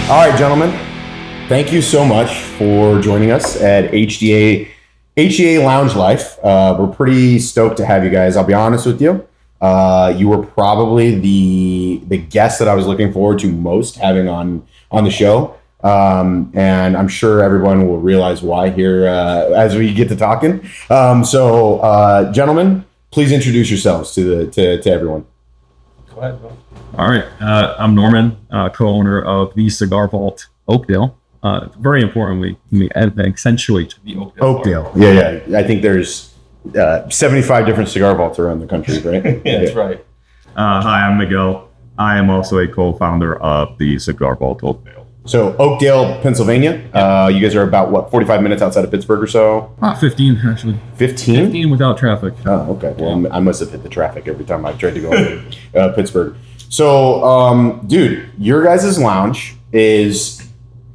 All right, gentlemen, thank you so much for joining us at HDA Lounge Life. We're pretty stoked to have you guys. I'll be honest with you. You were probably the guest that I was looking forward to most having on the show. And I'm sure everyone will realize why here as we get to talking. So, gentlemen, please introduce yourselves to everyone. Go ahead, Bill. All right. I'm Norman, co-owner of the Cigar Vault Oakdale. Very important, we accentuate the Oakdale. Yeah. I think there's 75 different cigar vaults around the country, right? Yeah, that's right. Hi, I'm Miguel. I am also a co-founder of the Cigar Vault Oakdale. So Oakdale, Pennsylvania. You guys are about 45 minutes outside of Pittsburgh or so? 15 actually. 15? 15 without traffic. Oh, okay. Well, I must have hit the traffic every time I've tried to go to Pittsburgh. So, dude, your guys' lounge is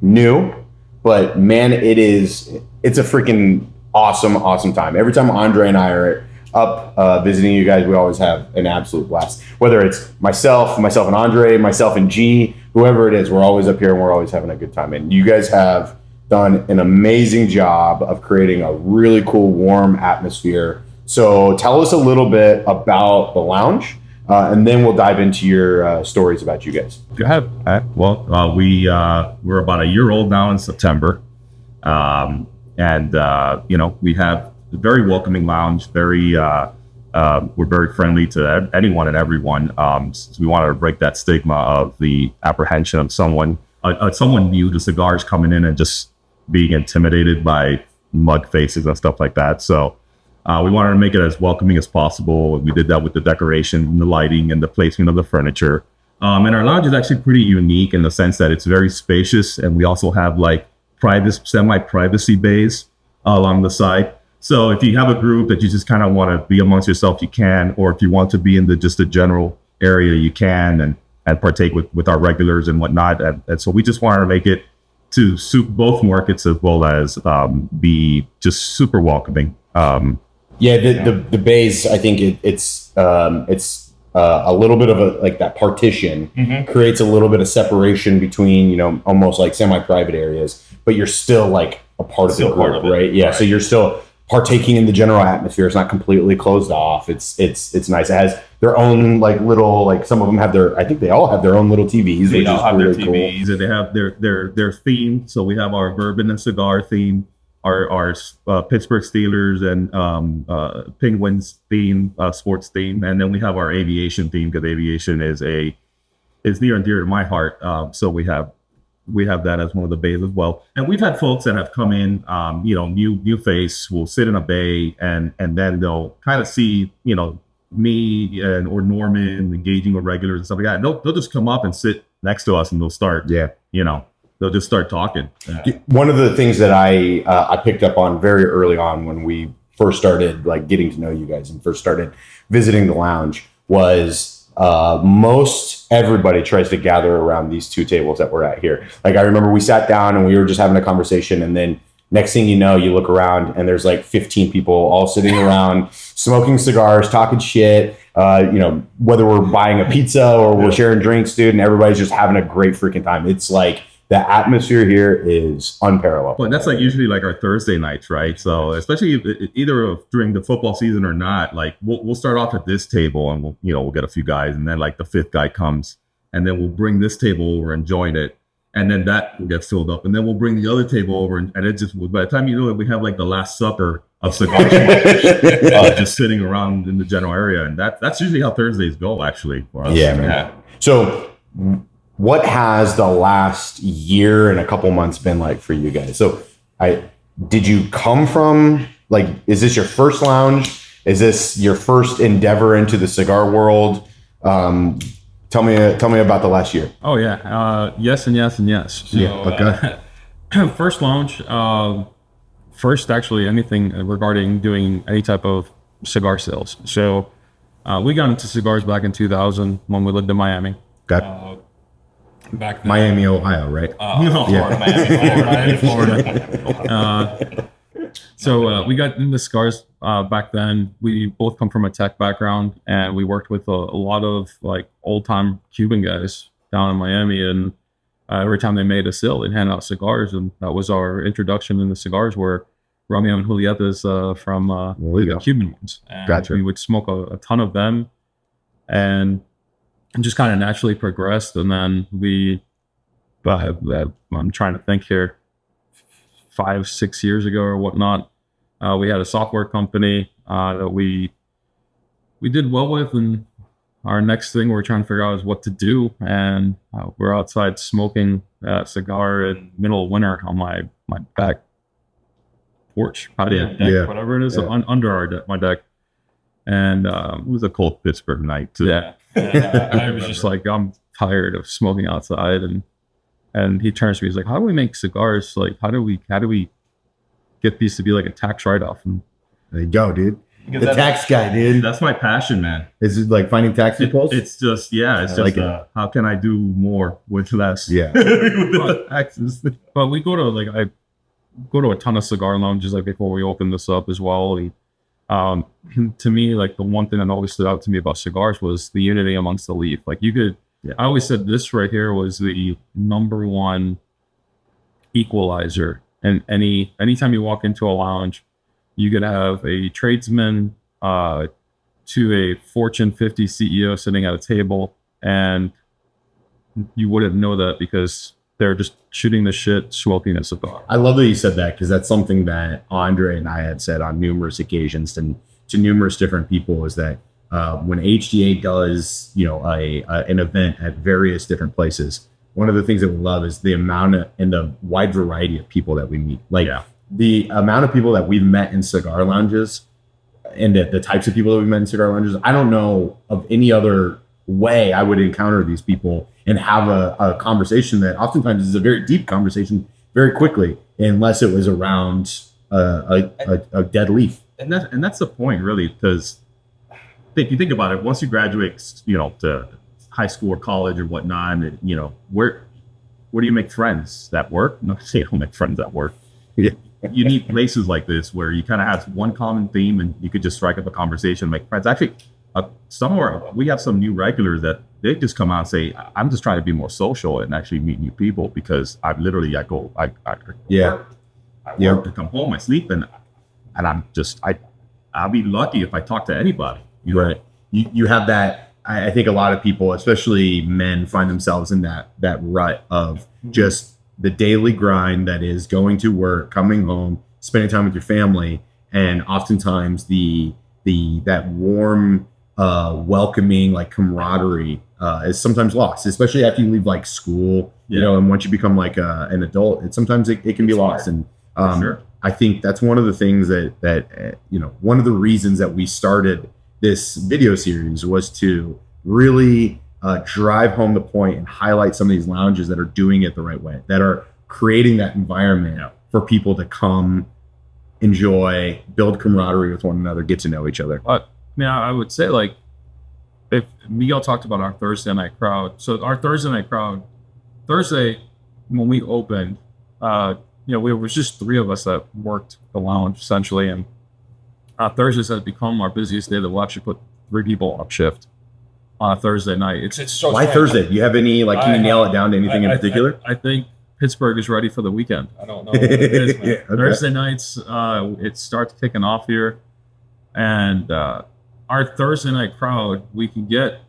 new, but man, it's a freaking awesome time. Every time Andre and I are up visiting you guys, we always have an absolute blast. Whether it's myself and Andre, myself and G, whoever it is, we're always up here and we're always having a good time. And you guys have done an amazing job of creating a really cool, warm atmosphere. So tell us a little bit about the lounge. And then we'll dive into your stories about you guys. Go ahead. We're about a year old now in September. We have a very welcoming lounge, we're very friendly to anyone and everyone. So we want to break that stigma of the apprehension of someone new to cigars coming in and just being intimidated by mug faces and stuff like that. So we wanted to make it as welcoming as possible. We did that with the decoration and the lighting and the placement of the furniture. And our lounge is actually pretty unique in the sense that it's very spacious, and we also have like semi-privacy bays along the side. So if you have a group that you just kind of want to be amongst yourself, you can, or if you want to be in just a general area, you can, and partake with our regulars and whatnot. And so we just wanted to make it to suit both markets as well as be just super welcoming. The bays, I think it's a little bit of that partition creates a little bit of separation between, almost like semi-private areas, but you're still like a part of the group, right? Yeah. Right. So you're still partaking in the general atmosphere. It's not completely closed off. It's nice. It has their own like some of them have I think they all have their own little TVs. They all have their TVs, cool. And they have their theme. So we have our bourbon and cigar theme, our Pittsburgh Steelers and Penguins theme, sports theme, and then we have our aviation theme because aviation is near and dear to my heart. So we have that as one of the bays as well. And we've had folks that have come in, new face will sit in a bay and then they'll kind of see, me or Norman engaging with regulars and stuff like that. They'll just come up and sit next to us and they'll start, they'll just start talking. One of the things that I picked up on very early on when we first started like getting to know you guys and first started visiting the lounge was most everybody tries to gather around these two tables that we're at here. Like I remember we sat down and we were just having a conversation, and then next thing you know, you look around and there's like 15 people all sitting around smoking cigars, talking shit, whether we're buying a pizza or we're sharing drinks, dude, and everybody's just having a great freaking time. It's like the atmosphere here is unparalleled. Well, that's like usually like our Thursday nights, right? So especially either during the football season or not, like we'll start off at this table and we'll get a few guys, and then like the fifth guy comes, and then we'll bring this table over and join it, and then that will get filled up, and then we'll bring the other table over, and it just, by the time you know it, we have like the last supper of cigar smokers just sitting around in the general area, and that's usually how Thursdays go, actually. For us. Yeah, man. Yeah. So what has the last year and a couple months been like for you guys? So did you come from, like, is this your first lounge? Is this your first endeavor into the cigar world? Tell me about the last year. Oh yeah. Yes and yes and yes. So, yeah. Okay. First lounge, first actually anything regarding doing any type of cigar sales. So we got into cigars back in 2000 when we lived in Miami. Got back then. Miami, Ohio, right? No, yeah. Florida. So we got into cigars back then. We both come from a tech background, and we worked with a lot of like old time Cuban guys down in Miami, and every time they made a sale, they'd hand out cigars, and that was our introduction into cigars. Were Romeo and Julietas from the Cuban ones. And Gotcha. we would smoke a ton of them, and just kind of naturally progressed. And then I'm trying to think here, 5-6 years ago or whatnot, we had a software company that we did well with, and our next thing we're trying to figure out is what to do. And we're outside smoking a cigar in middle of winter on my back porch, patio deck, whatever it is, under my deck. And It was a cold Pittsburgh night too. yeah, and, I was just like, I'm tired of smoking outside. And he turns to me, he's like, how do we make cigars? Like, how do we get these to be like a tax write-off? And There you go, dude. Because The tax guy, dude. That's my passion, man. Is it like finding tax loopholes? It's just, it's I like just, how can I do more with less? Yeah. With the taxes. But we go to I go to a ton of cigar lounges like before we open this up as well. And to me, like the one thing that always stood out to me about cigars was the unity amongst the leaf. Like you could, I always said this right here was the number one equalizer. And anytime you walk into a lounge, you could have a tradesman to a Fortune 50 CEO sitting at a table, and you wouldn't know that because they're just shooting the shit, smoking a cigar. I love that you said that, because that's something that Andre and I had said on numerous occasions to numerous different people, is that when HDA does, an event at various different places, one of the things that we love is the amount and the wide variety of people that we meet. Like the amount of people that we've met in cigar lounges and the types of people that we've met in cigar lounges, I don't know of any other way I would encounter these people and have a conversation that oftentimes is a very deep conversation very quickly, unless it was around a dead leaf. And that's the point, really, because you think about it. Once you graduate, to high school or college or whatnot, and, where do you make friends? That work? No, you don't make friends at work. Yeah. You need places like this where you kind of have one common theme and you could just strike up a conversation, make friends. Actually, we have some new regulars that they just come out and say, I'm just trying to be more social and actually meet new people, because I work, I come home, I sleep, and I'll be lucky if I talk to anybody. Right. You have that. I think a lot of people, especially men, find themselves in that rut of just the daily grind that is going to work, coming home, spending time with your family, and oftentimes that warm, welcoming, like camaraderie is sometimes lost, especially after you leave like school, and once you become like an adult, it can be lost. And sure. I think that's one of the things that one of the reasons that we started this video series was to really drive home the point and highlight some of these lounges that are doing it the right way, that are creating that environment for people to come, enjoy, build camaraderie with one another, get to know each other. I would say, like, if Miguel talked about our Thursday night crowd. So our Thursday night crowd, Thursday when we opened, we was just three of us that worked the lounge essentially, and Thursdays has become our busiest day that we'll actually put 3 people on shift on a Thursday night. It's so why Thursday? Do you have any, like, can you nail it down to anything in particular? I think Pittsburgh is ready for the weekend. I don't know what it is, man. Okay. Thursday nights, it starts kicking off here, and our Thursday night crowd, we can get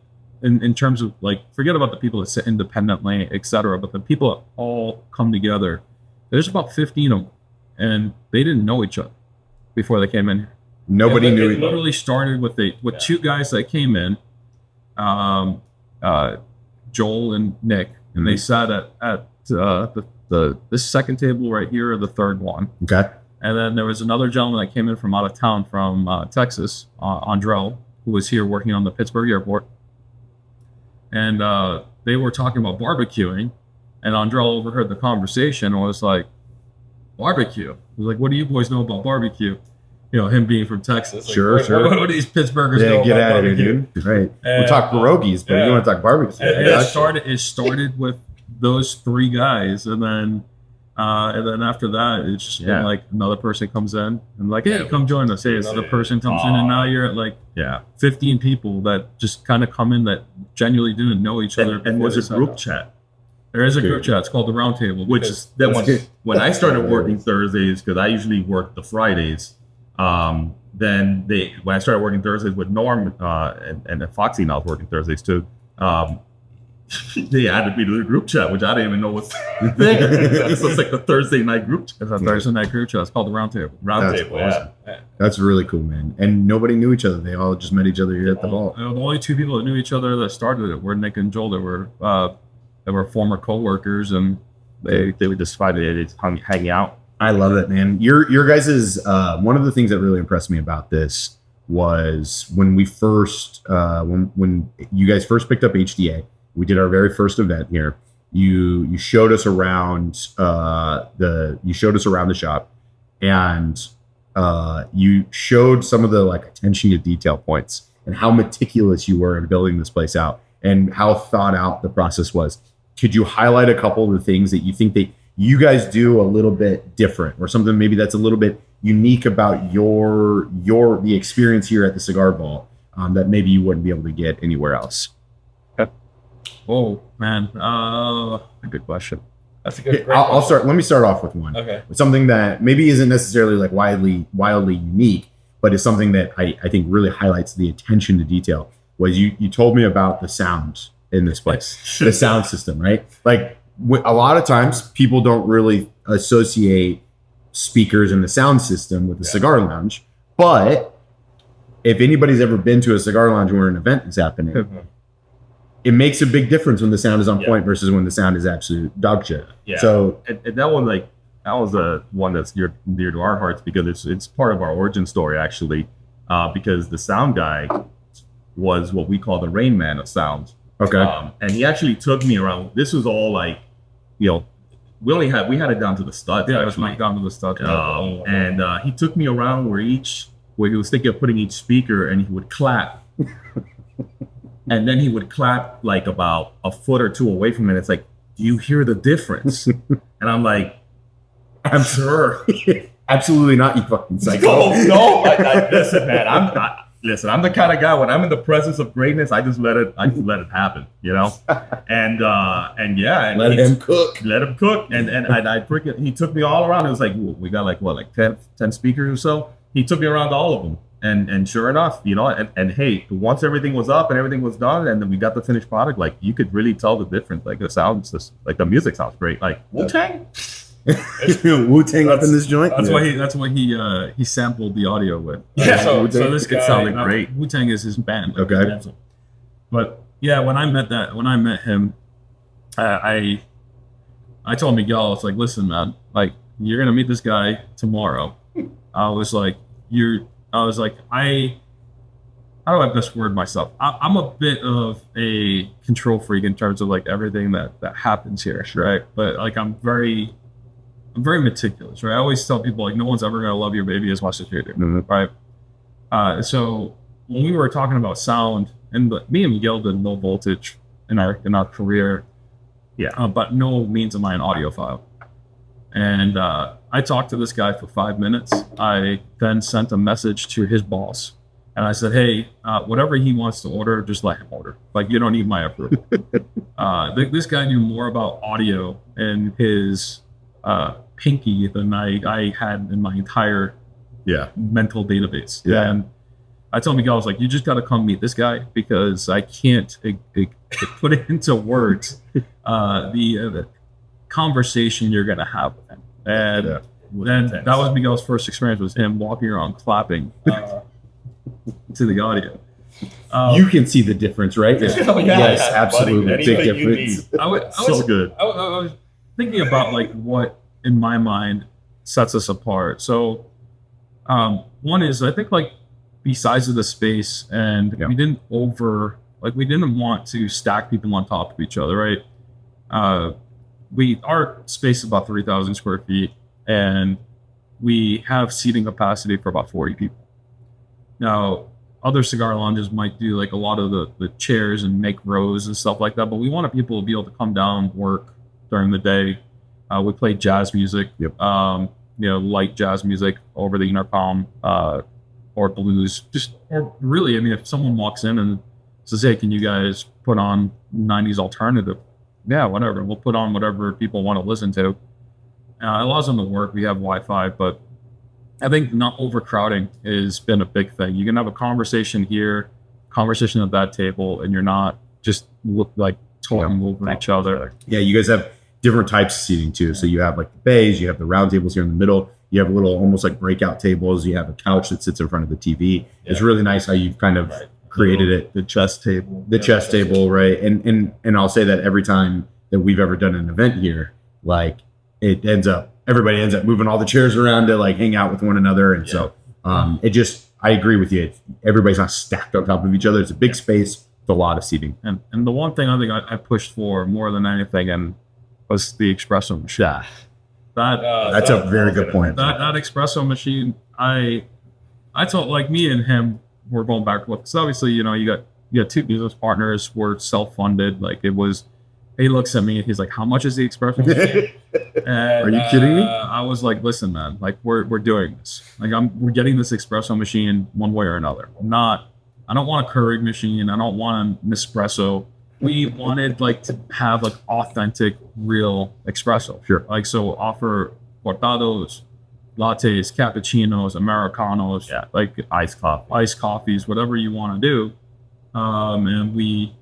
in terms of, like, forget about the people that sit independently, etc., but the people that all come together. There's about 15 of them, and they didn't know each other before they came in here. Nobody knew. It literally started with 2 guys that came in, Joel and Nick, and they sat at this second table right here, or the third one. Okay. And then there was another gentleman that came in from out of town, from Texas, Andrell, who was here working on the Pittsburgh airport. And they were talking about barbecuing, and Andrell overheard the conversation and was like, "Barbecue?" He was like, "What do you boys know about barbecue?" Him being from Texas. Like, Sure. What do these Pittsburghers know get about out of here, barbecue? dude. Right. And, we'll talk pierogies, but you want to talk barbecue. It started with those 3 guys, and then after that, it's just been like another person comes in and like, "Hey, come join us." Hey, another person comes in, and now you're at like 15 people that just kind of come in that genuinely didn't know each other. And there's a group chat. There is a group chat. It's called the Round Table. Which is that when I started working Thursdays, because I usually work the Fridays. Then when I started working Thursdays with Norm and Foxy now is working Thursdays too. They added me to the group chat, which I didn't even know was there. So it's like the Thursday night group chat. It's a Thursday night group chat. It's called the Round Table. Round That's Table, awesome. yeah. That's really cool, man. And nobody knew each other. They all just met each other here at the vault. The only two people that knew each other that started it were Nick and Joel. They were former co-workers, and They would just find it hang out. I love it, man. Your guys's one of the things that really impressed me about this was when we first when you guys first picked up HDA. We did our very first event here. You showed us around the shop, and you showed some of the like attention to detail points and how meticulous you were in building this place out and how thought out the process was. Could you highlight a couple of the things that you think that you guys do a little bit different, or something maybe that's a little bit unique about the experience here at the Cigar Vault that maybe you wouldn't be able to get anywhere else? oh man, A good question. that's a good. I'll start. Let me start off with one. Okay. With something that maybe isn't necessarily like wildly unique, but is something that I think really highlights the attention to detail. Was you told me about the sound in this place, the sound system, right? Like a lot of times people don't really associate speakers in the sound system with the cigar lounge, but if anybody's ever been to a cigar lounge where an event is happening, it makes a big difference when the sound is on point versus when the sound is absolute dog shit. Yeah. So and that was the one that's dear to our hearts because it's part of our origin story actually, because the sound guy was what we call the Rain Man of sound. okay, And he actually took me around. This was all like, we had it down to the studs. Yeah, it was actually. Mike down to the stud. And he took me around where he was thinking of putting each speaker, and he would clap. And then he would clap like about a foot or two away from it. It's like, do you hear the difference? And I'm like, I'm sure. absolutely not, you fucking psycho. No. Listen, man. I'm the kind of guy when I'm in the presence of greatness, I just let it happen, And yeah, and Let him cook. Let him cook. And he took me all around. It was like, we got like 10 speakers or so. He took me around to all of them. And sure enough, and hey, once everything was up and everything was done, and then we got the finished product, like you could really tell the difference. Like the sounds, like the music sounds great. Like Wu-Tang. Wu-Tang up in this joint. That's why he sampled the audio with. Yeah, so this guy sounded great. Wu-Tang is his band. Okay. But yeah, when I met him, I told Miguel, I was like, listen, man, like you're gonna meet this guy tomorrow. I was like, how do I best word myself? I'm a bit of a control freak in terms of like everything that happens here, right? But like I'm very meticulous, right? I always tell people like no one's ever gonna love your baby as much as you do, right? So when we were talking about sound, and me and Miguel did low voltage in our career, but no means am I an audiophile. And I talked to this guy for 5 minutes. I then sent a message to his boss. And I said, hey, whatever he wants to order, just let him order. Like, you don't need my approval. This guy knew more about audio and his pinky than I had in my entire mental database. Yeah. And I told Miguel, I was like, you just got to come meet this guy because I can't put it into words the conversation you're going to have with him. And then that was Miguel's first experience, was him walking around clapping to the audio. You can see the difference, right? Yes, absolutely. Big difference. I was thinking about like what in my mind sets us apart. So one is I think like besides of the space, and we didn't want to stack people on top of each other, right? Our space is about 3,000 square feet, and we have seating capacity for about 40 people. Now, other cigar lounges might do like a lot of the chairs and make rows and stuff like that, but we wanted people to be able to come down, work during the day. We play jazz music, light jazz music over the intercom, or blues. Or really, I mean, if someone walks in and says, hey, can you guys put on 90s alternative? yeah, whatever. We'll put on whatever people want to listen to. It allows them to work. We have Wi-Fi, but I think not overcrowding has been a big thing. You can have a conversation here, conversation at that table, and you're not just like talking over each other. Yeah, you guys have different types of seating too. So you have like the bays, you have the round tables here in the middle. You have little almost like breakout tables. You have a couch that sits in front of the TV. It's really nice how you've kind of created it. The chess table. The chess table, right? And I'll say that every time that we've ever done an event here, like everybody ends up moving all the chairs around to like hang out with one another. And so I agree with you. Everybody's not stacked on top of each other. It's a big space with a lot of seating. And the one thing I think I pushed for more than anything and was the espresso machine. Yeah. That's a very good point. That espresso machine, I thought, like, me and him were going back with, because obviously, you got two business partners, we're self-funded. Like, it was, he looks at me and he's like, how much is the espresso machine? And, are you kidding me? I was like, listen, man, like, we're doing this. Like, we're getting this espresso machine one way or another. I don't want a Keurig machine. I don't want an Nespresso. We wanted like to have like authentic, real espresso. Sure. Like, so offer cortados, lattes, cappuccinos, Americanos, like Iced coffees, whatever you want to do. And we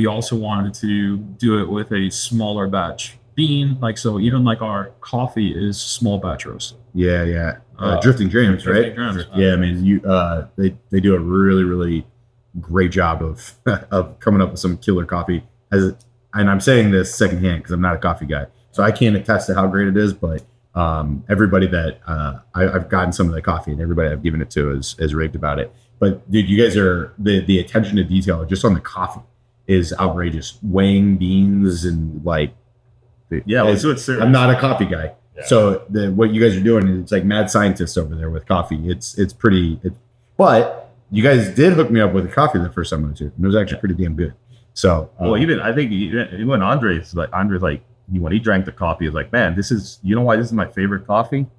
also wanted to do it with a smaller batch bean. Like, so even like our coffee is small batch roast. Yeah. Drifting Dreams, right? Dreams. Yeah, I mean, they do a really, really great job of coming up with some killer coffee. And I'm saying this secondhand because I'm not a coffee guy, so I can't attest to how great it is. But everybody that I've gotten some of the coffee, and everybody I've given it to is raved about it. But dude, you guys are the attention to detail just on the coffee is outrageous. Weighing beans and like, let's do it serious. I'm not a coffee guy. Yeah. So what you guys are doing, it's like mad scientists over there with coffee. It's pretty. But you guys did hook me up with a coffee the first time I went to, and it was actually pretty damn good. So, I think even Andre's like when he drank the coffee, he's like, man, this is, you know why this is my favorite coffee? And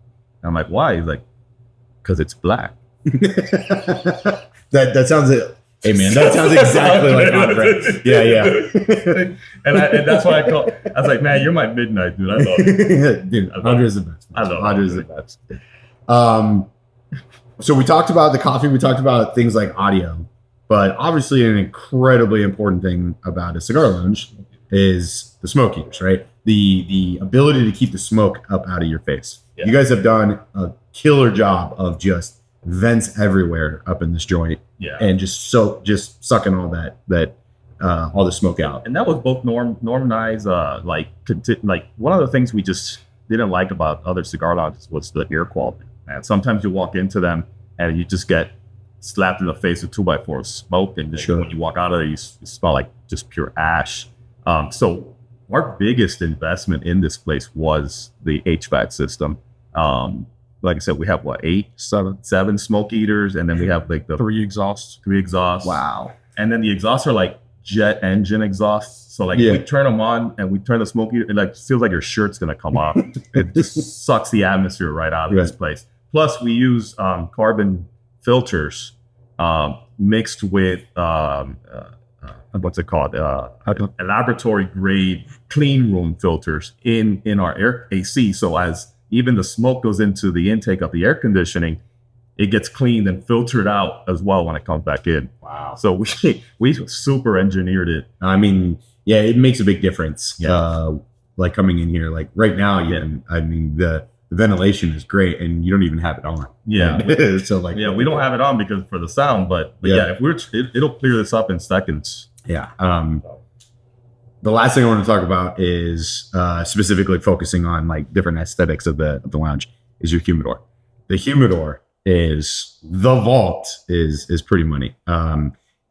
I'm like, why? He's like, because it's black. that sounds it. Hey man, that sounds exactly like Andre. Yeah. and that's why I was like, man, you're my midnight, dude. I love it. Dude, Andre's the best. I love Andre's the best. So we talked about the coffee. We talked about things like audio, but obviously an incredibly important thing about a cigar lounge is the smoke eaters, right? The ability to keep the smoke up out of your face. Yeah. You guys have done a killer job of just vents everywhere up in this joint, and just sucking all that all the smoke out. And that was both normalized. Like one of the things we just didn't like about other cigar lounges was the air quality. And sometimes you walk into them and you just get slapped in the face with 2x4 of smoke, and just when you walk out of there, you smell like just pure ash. So our biggest investment in this place was the HVAC system. Like I said, we have seven smoke eaters, and then we have like the three exhausts. Wow. And then the exhausts are like jet engine exhausts. So like we turn them on and we turn the smoke eater, it like feels like your shirt's gonna come off. It just sucks the atmosphere right out of this place. Plus we use carbon filters mixed with what's it called? Laboratory grade clean room filters in our air AC. So as even the smoke goes into the intake of the air conditioning, it gets cleaned and filtered out as well when it comes back in. Wow. So we super engineered it. I mean, yeah, it makes a big difference. Like coming in here, like right now, I mean, the ventilation is great and you don't even have it on. Yeah. So like, we don't have it on because for the sound, but it'll clear this up in seconds. Yeah. The last thing I want to talk about is specifically focusing on like different aesthetics of the lounge is your humidor. The humidor is the vault is pretty money.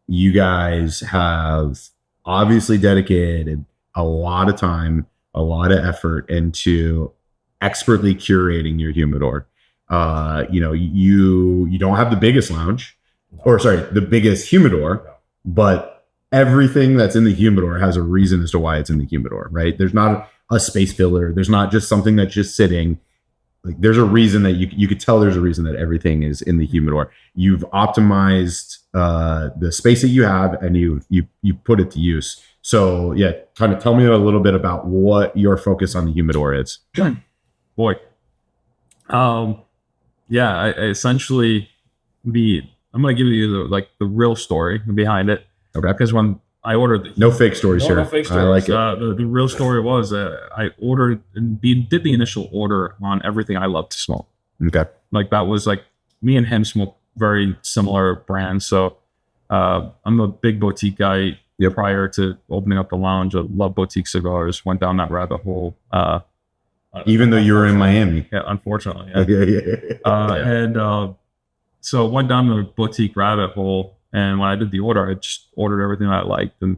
You guys have obviously dedicated a lot of time, a lot of effort into expertly curating your humidor. You don't have the biggest lounge, the biggest humidor, but everything that's in the humidor has a reason as to why it's in the humidor, right? There's not a space filler. There's not just something that's just sitting. Like there's a reason that you could tell there's a reason that everything is in the humidor. You've optimized the space that you have and you put it to use So yeah, kind of tell me a little bit about what your focus on the humidor is. Boy. Yeah, I essentially I'm gonna give you the real story behind it. Okay. Because when I ordered No fake stories here. no fake stories. I like it. The real story was I ordered and did the initial order on everything I love to smoke. Okay. Like that was like me and him smoke very similar brands. So I'm a big boutique guy. Yep. Prior to opening up the lounge, I love boutique cigars. Went down that rabbit hole. Even though you were in Miami. Yeah, unfortunately. Yeah. So went down the boutique rabbit hole. And when I did the order, I just ordered everything I liked. And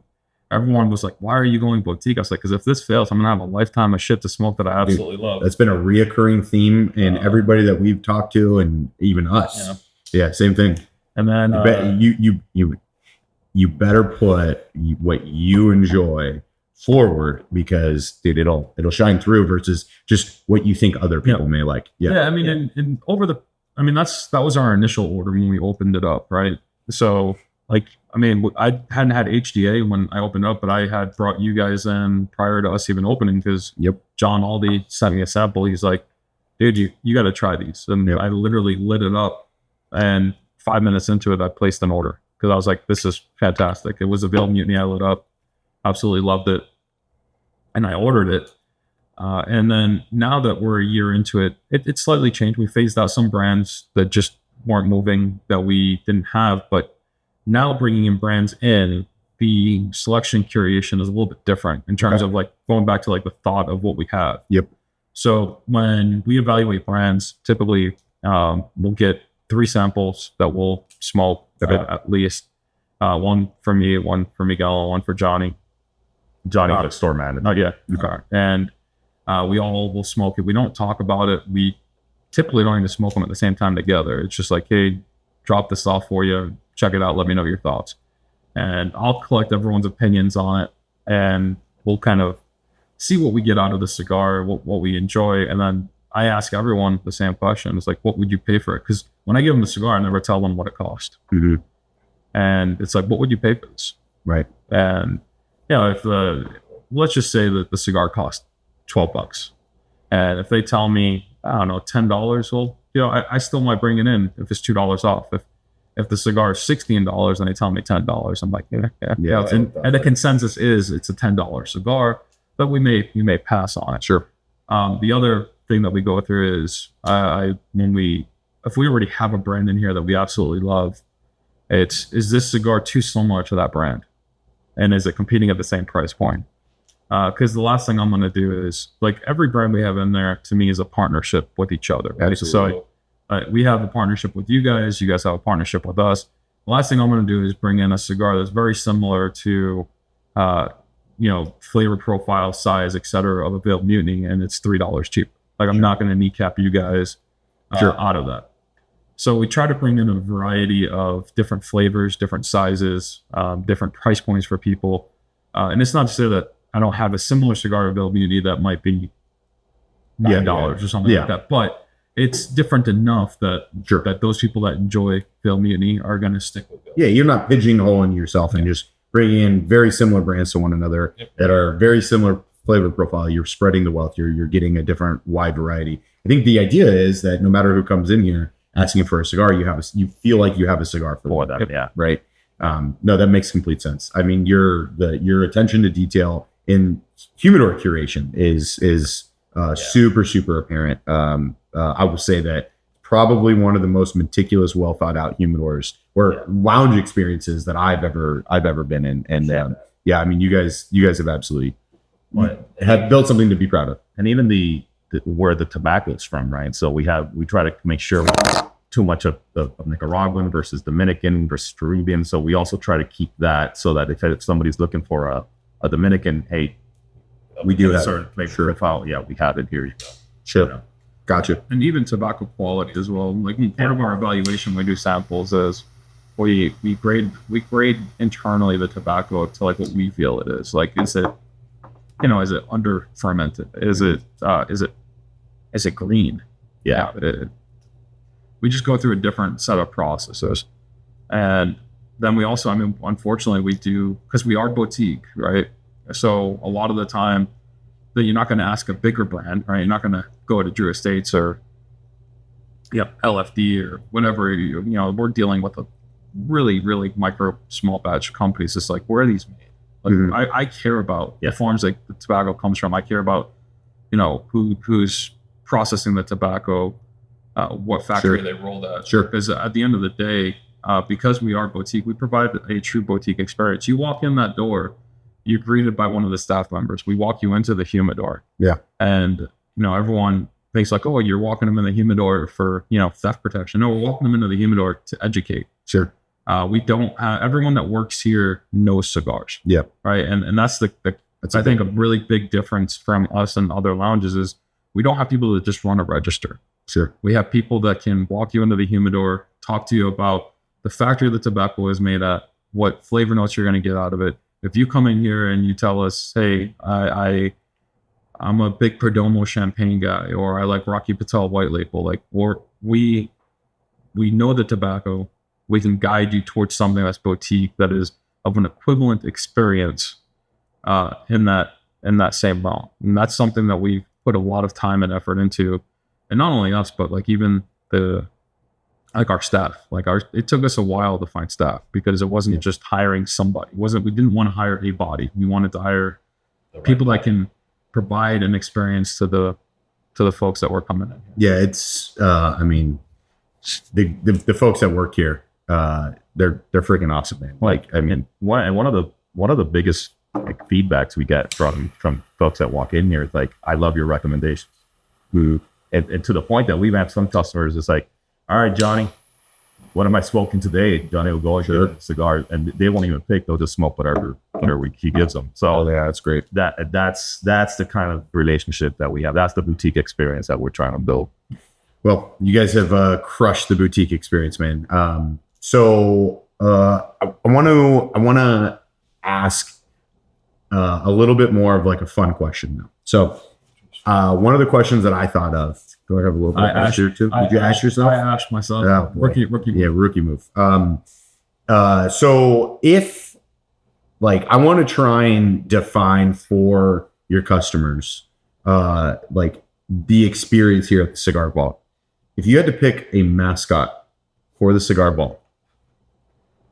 everyone was like, why are you going boutique? I was like, because if this fails, I'm going to have a lifetime of shit to smoke that I absolutely love. That's been a reoccurring theme in everybody that we've talked to, and even us. Yeah, same thing. And then you better put what you enjoy forward, because dude, it'll shine through versus just what you think other people may like. I mean, and that was our initial order when we opened it up, right? So like, I mean, I hadn't had HDA when I opened up, but I had brought you guys in prior to us even opening, because John Aldi sent me a sample. He's like, dude, you got to try these. And I literally lit it up, and 5 minutes into it, I placed an order because I was like, this is fantastic. It was a Veil Mutiny I lit up. Absolutely loved it. And I ordered it. And then now that we're a year into it, it's slightly changed. We phased out some brands that just weren't moving, that we didn't have. But now bringing in brands in, the selection curation is a little bit different in terms of like going back to like the thought of what we have. So when we evaluate brands, typically we'll get 3 samples that we'll smoke at least. One for me, one for Miguel, one for Johnny. Johnny, the store manager. Not yet. Okay. And we all will smoke it. We don't talk about it. We typically don't even smoke them at the same time together. It's just like, hey, drop this off for you. Check it out. Let me know your thoughts. And I'll collect everyone's opinions on it, and we'll kind of see what we get out of the cigar, what we enjoy. And then I ask everyone the same question. It's like, what would you pay for it? Because when I give them the cigar, I never tell them what it cost. Mm-hmm. And it's like, what would you pay for this? Right. And if let's just say that the cigar cost $12, and if they tell me, I don't know, $10, well, I still might bring it in if it's $2 off. If the cigar is $16 and they tell me $10, I'm like, yeah. And the consensus is it's a $10 cigar, but we may pass on it. Sure. The other thing that we go through is if we already have a brand in here that we absolutely love, is this cigar too similar to that brand? And is it competing at the same price point? Because the last thing I'm going to do is, like, every brand we have in there to me is a partnership with each other. Right? Absolutely. So we have a partnership with you guys. You guys have a partnership with us. The last thing I'm going to do is bring in a cigar that's very similar to, flavor profile, size, etc. of a Veil Mutiny, and it's $3 cheaper. Like, I'm not going to kneecap you guys out of that. So we try to bring in a variety of different flavors, different sizes, different price points for people. And it's not to say that I don't have a similar cigar of Veil Mutiny that might be $9 or something like that. But it's different enough that that those people that enjoy Veil Mutiny are going to stick with it. Yeah, you're not pigeonholing yourself and just bringing in very similar brands to one another that are very similar flavor profile. You're spreading the wealth. You're getting a different wide variety. I think the idea is that no matter who comes in here asking for a cigar, you feel like you have a cigar for them. Yeah. Right. No, that makes complete sense. I mean, your attention to detail in humidor curation is super, super apparent. I would say that probably one of the most meticulous, well thought out humidors or lounge experiences that I've ever been in. And I mean, you guys have absolutely have built something to be proud of. And even where the tobacco's from, right? So we try to make sure we don't too much of the Nicaraguan versus Dominican versus Peruvian. So we also try to keep that so that if somebody's looking for a Dominican, hey, we do have certain flavor profile. Yeah, we have it. Here you go. Sure. Gotcha. And even tobacco quality as well. Like, part of our evaluation when we do samples is we grade internally the tobacco to like what we feel it is. Like, is it under fermented? Is it green? Yeah. We just go through a different set of processes. And then we also, I mean, unfortunately, we do, because we are boutique, right? So a lot of the time, that you're not going to ask a bigger brand, right? You're not going to go to Drew Estates or LFD or whatever. You know, we're dealing with a really, really micro, small batch companies. It's like, where are these made? Like, I care about the farms that the tobacco comes from. I care about, you know, who's processing the tobacco, what factory they rolled at. Sure. Because at the end of the day, because we are boutique, we provide a true boutique experience. You walk in that door, you're greeted by one of the staff members. We walk you into the humidor. Yeah. And, you know, everyone thinks like, oh, you're walking them in the humidor for, you know, theft protection. No, we're walking them into the humidor to educate. Sure. We don't, everyone that works here knows cigars. Yeah. Right. And that's I think a really big difference from us and other lounges is we don't have people that just run a register. Sure. We have people that can walk you into the humidor, talk to you about the factory the tobacco is made at, what flavor notes you're going to get out of it. If you come in here and you tell us, hey, I'm a big Perdomo champagne guy, or I like Rocky Patel white label, like, or we know the tobacco, we can guide you towards something that's boutique, that is of an equivalent experience in that same realm. And that's something that we've put a lot of time and effort into. And not only us, but like even our staff, it took us a while to find staff, because it wasn't just hiring somebody. We didn't want to hire a body. We wanted to hire people that can provide an experience to the folks that were coming in. Yeah. It's, I mean, the folks that work here, they're freaking awesome, man. Like, I mean, one of the biggest like feedbacks we get from folks that walk in here is like, I love your recommendations. And to the point that we've had some customers, it's like, all right, Johnny, what am I smoking today? Johnny will go get a cigar, and they won't even pick. They'll just smoke whatever he gives them. So yeah, that's great. That's the kind of relationship that we have. That's the boutique experience that we're trying to build. Well, you guys have crushed the boutique experience, man. So I want to ask a little bit more of like a fun question now. So one of the questions that I thought of. Do I have a little bit of pressure too? Did you ask yourself? I asked myself. Oh, rookie move. Yeah, rookie move. So if like I want to try and define for your customers like the experience here at the Cigar Vault. If you had to pick a mascot for the Cigar Vault,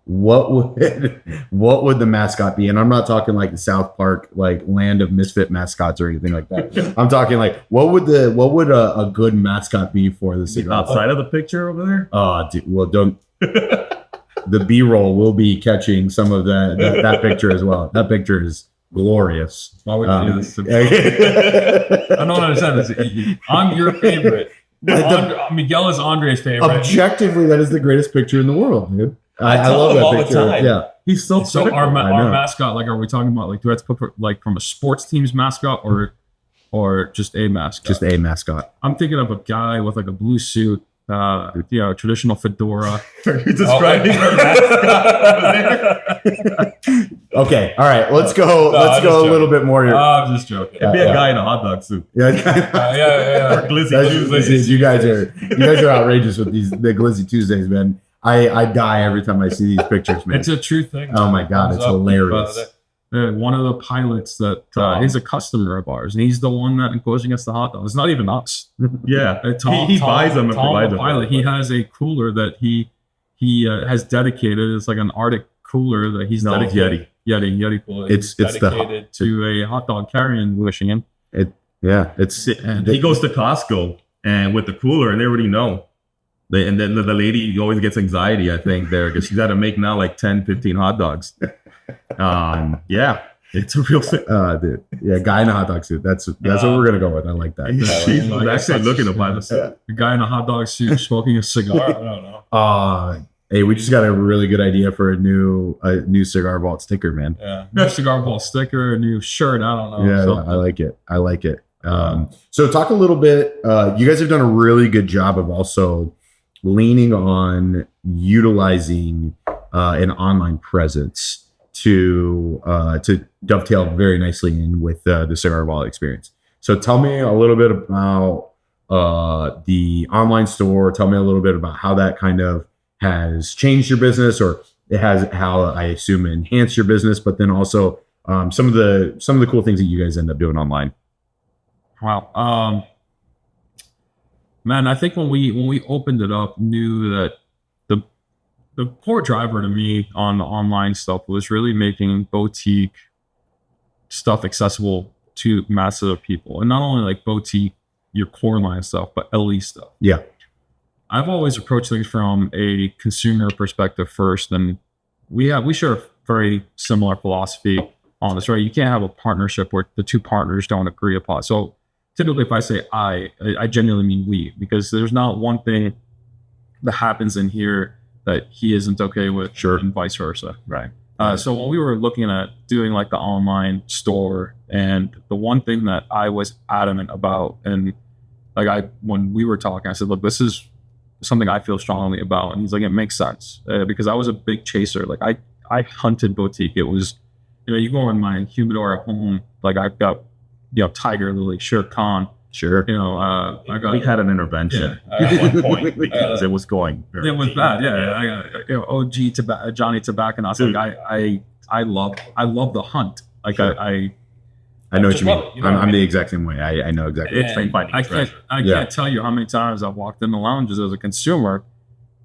what would the mascot be? And I'm not talking like the South Park, like land of misfit mascots or anything like that. I'm talking like what would a good mascot be for the Cigar Vault? Outside of the picture over there? Well, don't. The B-roll will be catching some of that picture as well. That picture is glorious. Why would you do this to me? I don't understand this. I'm your favorite. Miguel is Andre's favorite. Objectively, that is the greatest picture in the world, dude. I love that picture. All the time. Yeah, he's so our mascot. Like, are we talking about like, do I have to put like from a sports team's mascot or just a mascot? Just a mascot. I'm thinking of a guy with like a blue suit, traditional fedora. Are you describing our mascot over there? Okay, all right. Let's go. Let's go a little bit more here. I'm just joking. It'd be a guy in a hot dog suit. Yeah. Or Glizzy Tuesdays. You guys are outrageous with the Glizzy Tuesdays, man. I die every time I see these pictures, man. It's a true thing. Oh my God, it's hilarious. One of the pilots that he's a customer of ours, and he's the one that goes against the hot dog. It's not even us. Yeah, he buys them and provides them. Pilot, he has a cooler that he has dedicated. It's like an Arctic cooler that he's dedicated. Yeti cooler. It's dedicated to a hot dog carrying Michigan. He goes to Costco and with the cooler, and they already know. And then the lady always gets anxiety, I think, there, because she's got to make now like 10, 15 hot dogs. Yeah, it's a real thing. Dude. Yeah, guy in a hot dog suit. That's what we're going to go with. I like that. She's actually looking to buy the suit. A guy in a hot dog suit smoking a cigar. I don't know. Hey, we just got a really good idea for a new Cigar Vault sticker, man. Yeah, new Cigar Vault sticker, a new shirt. I don't know. Yeah, something. I like it. So talk a little bit. You guys have done a really good job of also leaning on utilizing an online presence to dovetail very nicely in with the Cigar Vault experience. So tell me a little bit about the online store. Tell me a little bit about how that kind of has changed your business, or it has how I assume enhance your business, but then also some of the cool things that you guys end up doing online. Wow. Man, I think when we opened it up, knew that the core driver to me on the online stuff was really making boutique stuff accessible to masses of people, and not only like boutique, your core line stuff, but LE stuff. Yeah. I've always approached things from a consumer perspective first, and we share a very similar philosophy on this, right? You can't have a partnership where the two partners don't agree upon. So typically, if I say I genuinely mean we, because there's not one thing that happens in here that he isn't okay with, Sure. and vice versa. Right. So when we were looking at doing like the online store, and the one thing that I was adamant about, and like when we were talking, I said, look, this is something I feel strongly about. And he's like, it makes sense, because I was a big chaser. Like I hunted boutique. It was, you go in my humidor at home, like I've got, Tiger Lily, Shere Khan. Sure. We had an intervention at one point because it was going very It was bad. Yeah. I got OG Johnny Tobacco. So like I love the hunt. Like I know what you mean. You know what I I'm mean? the exact same way. I know exactly. It's like finding treasure. I can't tell you how many times I've walked in the lounges as a consumer,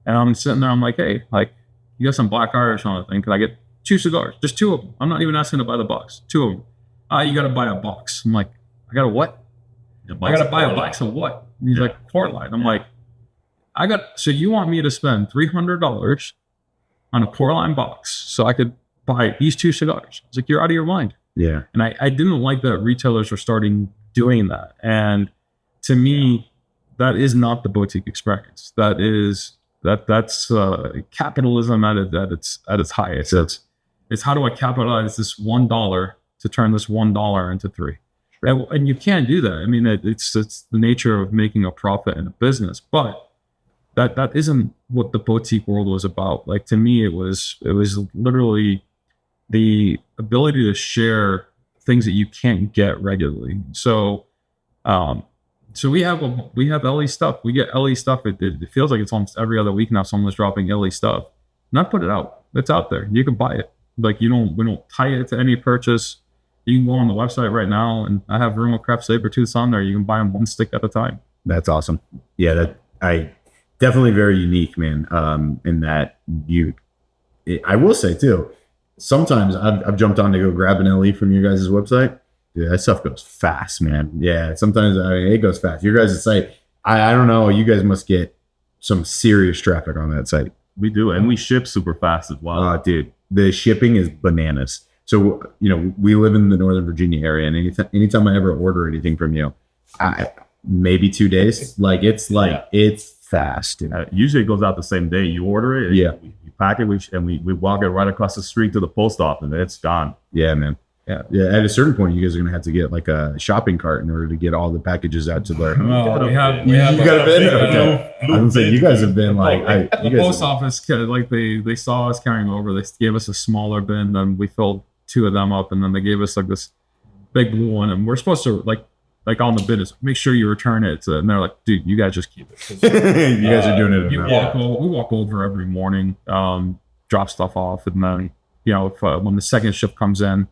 and I'm sitting there. I'm like, hey, like you got some Black Irish on the thing? Can I get 2 cigars? Just 2 of them. I'm not even asking to buy the box. 2 of them. You got to buy a box. I'm like, I got to what? I got to buy a box of what? And he's like, Court Line. I'm like, so you want me to spend $300 on a Court Line box so I could buy these 2 cigars? It's like, you're out of your mind. Yeah. And I didn't like that retailers were starting doing that. And to me, that is not the boutique experience. That's capitalism at its highest. It's how do I capitalize this $1 to turn this $1 into 3? And you can't do that. I mean, it's the nature of making a profit in a business, but that isn't what the boutique world was about. Like, to me, it was literally the ability to share things that you can't get regularly. So we have LE stuff. We get LE stuff. It feels like it's almost every other week now someone's dropping LE stuff. Not put it out. It's out there. You can buy it. Like, we don't tie it to any purchase. You can go on the website right now, and I have Ringo Craft Sabertooths on there. You can buy them 1 stick at a time. That's awesome. Yeah, I definitely very unique, man. In that I will say too, sometimes I've jumped on to go grab an LE from your guys' website. Dude, that stuff goes fast, man. Yeah, sometimes it goes fast. Your guys' site, I don't know. You guys must get some serious traffic on that site. We do, and we ship super fast as well. Dude, the shipping is bananas. So, we live in the Northern Virginia area, and anytime I ever order anything from you, maybe 2 days. Like, it's fast. Usually it goes out the same day. You order it, yeah. We pack it, we walk it right across the street to the post office, and it's gone. Yeah, man. Yeah. At a certain point, you guys are gonna have to get like a shopping cart in order to get all the packages out to their. Well, we have you got a bin. Okay. I'm saying you guys have been like the post office. Like they saw us carrying over. They gave us a smaller bin, then we filled 2 of them up, and then they gave us like this big blue one, and we're supposed to like on the bid is make sure you return it. And they're like, dude, you guys just keep it. You guys are doing it. We walk over every morning, drop stuff off, and then when the second shift comes in,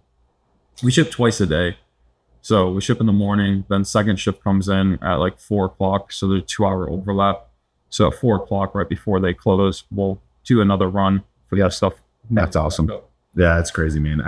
we ship twice a day. So we ship in the morning, then second shift comes in at like 4:00. So there's a 2-hour overlap. So at 4:00, right before they close, we'll do another run for that stuff. That's awesome. Yeah, that's crazy, man.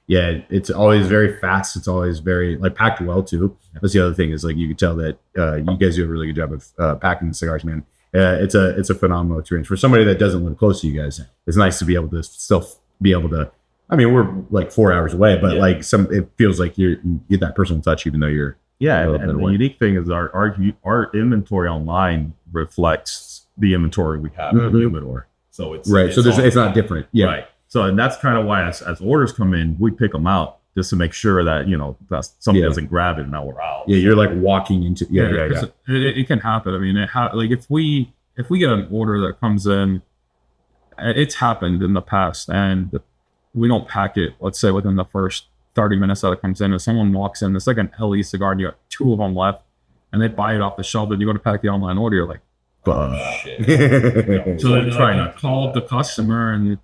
It's always very fast. It's always very packed well too. That's the other thing is you can tell that you guys do a really good job of packing the cigars, man. It's a phenomenal experience for somebody that doesn't live close to you guys. It's nice to be able to still be able to. I mean, we're like 4 hours away, but it feels like you get that personal touch, even though you're and the unique thing is our inventory online reflects the inventory we have in the humidor. So it's right. So it's not different. Yeah. Right. So and that's kind of why as orders come in, we pick them out just to make sure that that somebody doesn't grab it and now we're out. Yeah, you're like walking into It can happen. I mean, if we get an order that comes in, it's happened in the past, and we don't pack it, let's say within the first 30 minutes that it comes in. If someone walks in, it's like an LE cigar, and you got 2 of them left, and they buy it off the shelf, and you go to pack the online order, you're like, fuck. So then trying to call the customer, and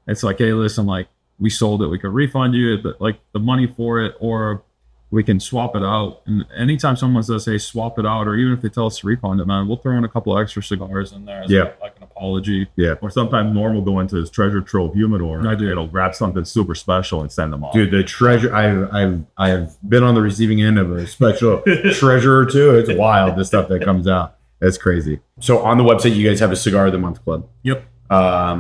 it's like, hey, listen, like we sold it, we could refund you like the money for it, or we can swap it out. And anytime someone says, hey, swap it out, or even if they tell us to refund it, man, we'll throw in a couple of extra cigars in there as like an apology. Yeah. Or sometimes Norm will go into his treasure trove humidor. I do. It'll grab something super special and send them off. Dude, the treasure, I've been on the receiving end of a special treasure or two. It's wild, the stuff that comes out. That's crazy. So on the website, you guys have a Cigar of the Month club. Yep. Tell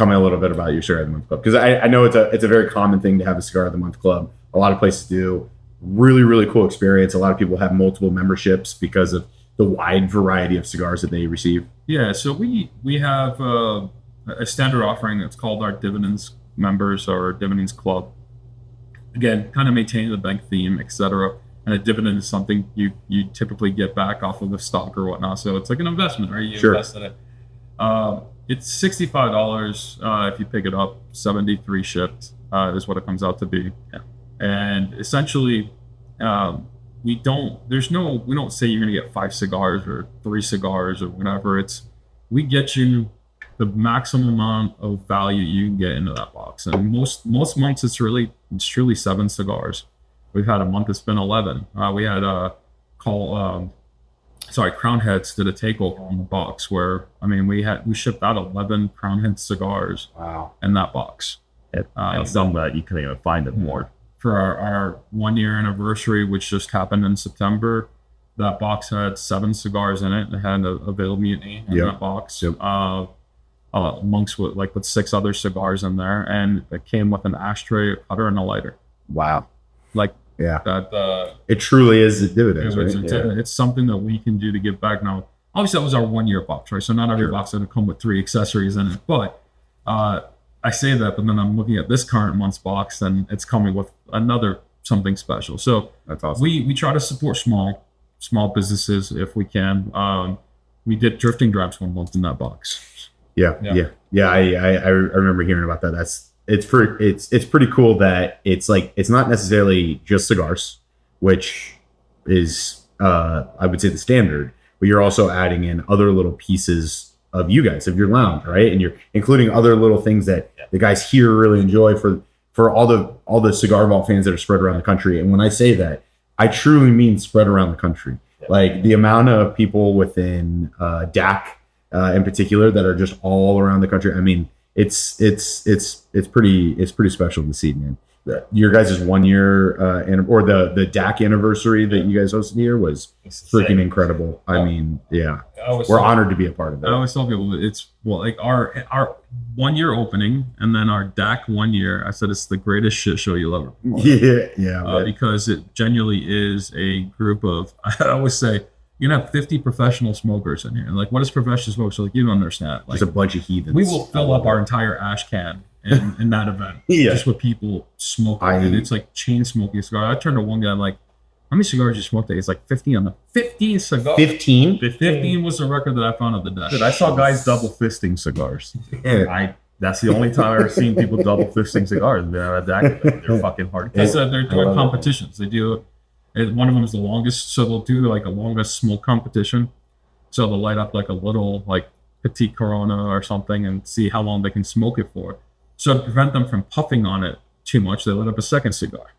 me a little bit about your Cigar of the Month club, because I know it's a very common thing to have a Cigar of the Month club. A lot of places do. Really, really cool experience. A lot of people have multiple memberships because of the wide variety of cigars that they receive. Yeah, so we have a standard offering that's called our Dividends members or Dividends Club. Again, kind of maintaining the bank theme, etc. And a dividend is something you typically get back off of the stock or whatnot. So it's like an investment, right? You invest in it. It's $65 if you pick it up. 73 shipped is what it comes out to be. Yeah. And essentially, we don't say you're gonna get 5 cigars or 3 cigars or whatever. We get you the maximum amount of value you can get into that box. And most months it's truly 7 cigars. We've had a month that's been 11. We had Crown Heads did a takeover on the box where we shipped out 11 Crown Head cigars. Wow. In that box. And some that you couldn't even find anymore. For our 1-year anniversary, which just happened in September, that box had 7 cigars in it. It had a Veil Mutiny in that box, amongst with 6 other cigars in there, and it came with an ashtray, a cutter, and a lighter. Wow! That it truly is a dividend. It's something that we can do to give back. Now, obviously, that was our 1-year box, right? So not every box is going to come with 3 accessories in it, but I say that, but then I'm looking at this current month's box, and it's coming with another something special. So that's awesome. We try to support small businesses if we can. We did drifting drives 1 month in that box. Yeah. I remember hearing about that. It's pretty cool that it's not necessarily just cigars, which is I would say the standard, but you're also adding in other little pieces of you guys, of your lounge, right? And you're including other little things that the guys here really enjoy for all the Cigar Vault fans that are spread around the country. And when I say that, I truly mean spread around the country. Yeah. Like the amount of people within DAC in particular that are just all around the country. I mean, it's pretty special to see, man. Your guys' 1-year or the DAC anniversary that you guys hosted here was freaking incredible. I mean, we're honored to be a part of it. I always tell people it's our 1-year opening and then our DAC 1 year. I said it's the greatest shit show you'll ever. Because it genuinely is a group of. I always say you can have 50 professional smokers in here. Like, what is professional smokers? So, like, you don't understand. Like, just a bunch of heathens. We will fill up our entire ash can in that event. Just with people smoking. It's like chain smoking cigars. I turned to one guy like, how many cigars you smoked today? It's like 15 on the 15 cigars. 15 was the record that I found at the desk. Dude, I saw guys double fisting cigars. That's the only time I've ever seen people double fisting cigars. They're fucking hard. They're doing competitions. They do. One of them is the longest, so they'll do like a longest smoke competition. So they'll light up like a little like petite Corona or something and see how long they can smoke it for. So to prevent them from puffing on it too much, they lit up a second cigar.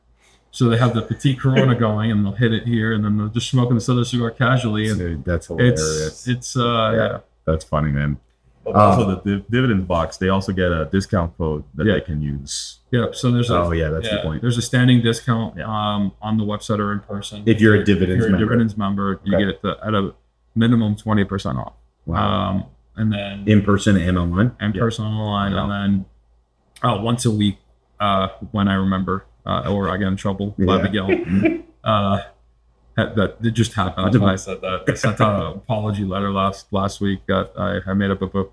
So they have the petite Corona going, and they'll hit it here, and then they're just smoking this other cigar casually. And dude, that's hilarious. It's that's funny, man. Also, the dividends box, they also get a discount code that they can use. Yeah, so there's that's the point. There's a standing discount on the website or in person. If you're a dividends member, you get it at a minimum 20% off. Wow. And then in person and online. And then once a week, when I remember, or I get in trouble, Abigail. That it just happened. I said that. I sent out an apology letter last week. I made up a book.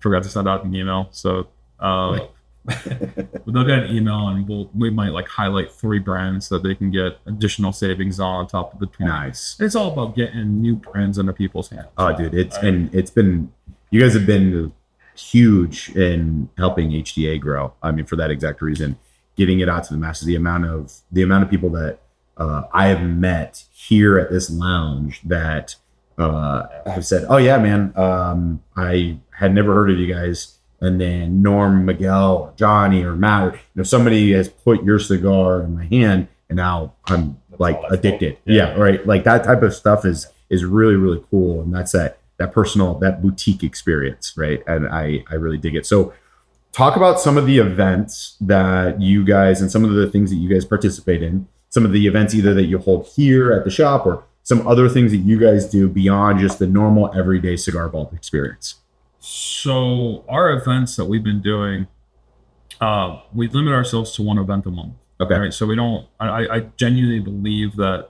Forgot to send out an email. So they'll get an email, and we might like highlight 3 brands that they can get additional savings on top of the 20. Nice. It's all about getting new brands into people's hands. Oh, dude, it's been you guys have been huge in helping HDA grow. I mean, for that exact reason, getting it out to the masses. The amount of people that I have met here at this lounge that have said, "Oh yeah, man, I had never heard of you guys. and then Norm, Miguel, or Johnny, or Matt, or, somebody has put your cigar in my hand, and now I'm like addicted. Yeah, right. Like that type of stuff is really, really cool, and that's that personal, that boutique experience, right? And I really dig it. So talk about some of the events that you guys, and some of the things that you guys participate in, some of the events either that you hold here at the shop or some other things that you guys do beyond just the normal everyday Cigar Vault experience. So our events that we've been doing, we limit ourselves to one event a month. Okay. Right. So we don't, I genuinely believe that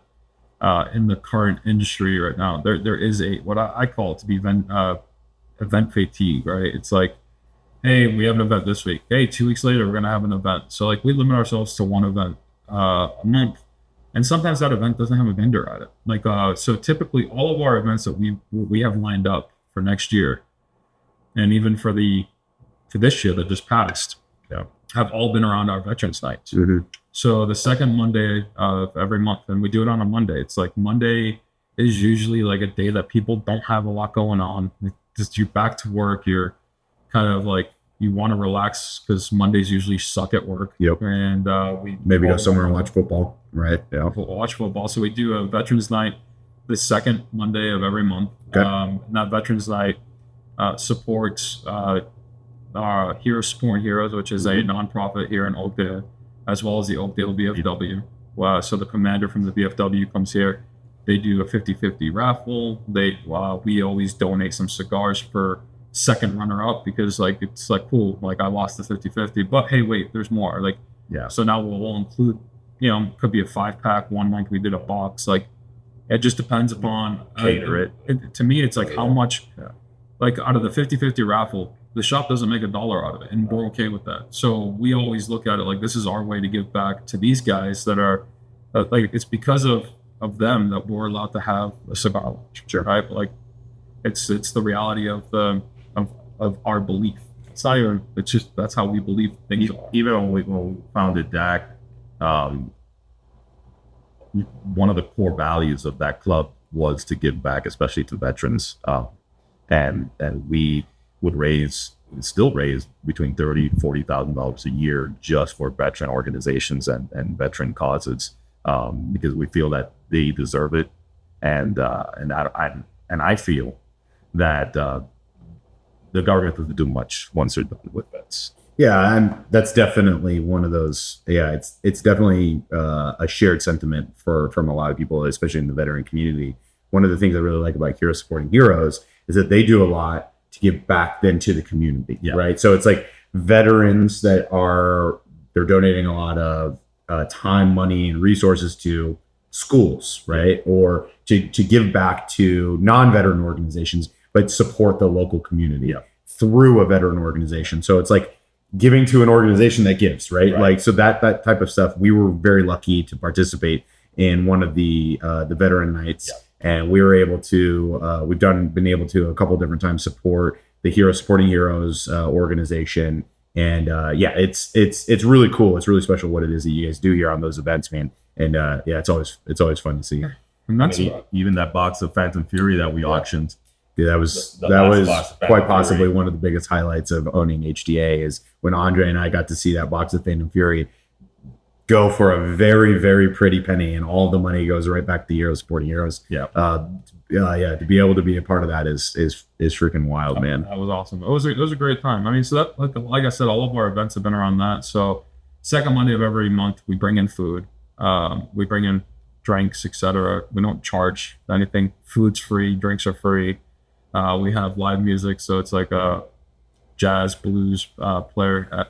in the current industry right now, there is what I call it to be event fatigue, right? It's like, hey, we have an event this week. Hey, 2 weeks later, we're going to have an event. So like we limit ourselves to one event a month. And sometimes that event doesn't have a vendor at it. Like, so typically all of our events that we have lined up for next year, and even for this year that just passed, have all been around our Veterans Nights. Mm-hmm. So the second Monday of every month, and we do it on a Monday. It's like Monday is usually like a day that people don't have a lot going on. Just you're back to work. You're kind of like, you want to relax because Mondays usually suck at work. Yep. And we maybe go somewhere and watch football. Right. Yeah. Watch football. So we do a Veterans Night the second Monday of every month. Okay. And that Veterans Night supports Hero Support Heroes, which is a nonprofit here in Oakdale, as well as the Oakdale VFW. So the commander from the VFW comes here. They do a 50-50 raffle. We always donate some cigars for second runner-up because like it's like cool. Like I lost the 50-50, but hey, wait, there's more. Like so now we'll include. Could be a 5-pack. One month we did a box. Like it just depends upon cater it. To me, it's like how much. Like out of the 50-50 raffle, the shop doesn't make $1 out of it, and we're okay with that. So we always look at it like this is our way to give back to these guys that are like it's because of them that we're allowed to have a cigar lounge. Sure. Right? Like it's the reality of our belief. It's not even. It's just that's how we believe things are. Even when we founded DAC, one of the core values of that club was to give back, especially to veterans. And we would still raise between $30,000 and $40,000 a year just for veteran organizations and veteran causes, because we feel that they deserve it, and I feel that the government doesn't do much once they're done with vets. Yeah, and that's definitely one of those. Yeah, it's definitely a shared sentiment from a lot of people, especially in the veteran community. One of the things I really like about Hero Supporting Heroes is that they do a lot to give back then to the community, right? So it's like veterans they're donating a lot of time, money, and resources to schools, right? Or to give back to non-veteran organizations, but support the local community through a veteran organization. So it's like giving to an organization that gives, right? Like, so that type of stuff, we were very lucky to participate in one of the veteran nights. And we were able to, been able to a couple of different times support the Hero Supporting Heroes organization. And it's really cool. It's really special what it is that you guys do here on those events, man. And it's always fun to see. And that's even that box of Phantom Fury that we auctioned. Yeah, that was quite possibly one of the biggest highlights of owning HDA is when Andre and I got to see that box of Phantom Fury go for a very, very pretty penny, and all the money goes right back to Hero Supporting Heroes. To be able to be a part of that is freaking wild, man. That was awesome. It was a great time. I mean, so that like I said, all of our events have been around that. So second Monday of every month, we bring in food, we bring in drinks, etc. We don't charge anything. Food's free, drinks are free. We have live music, so it's like a jazz blues player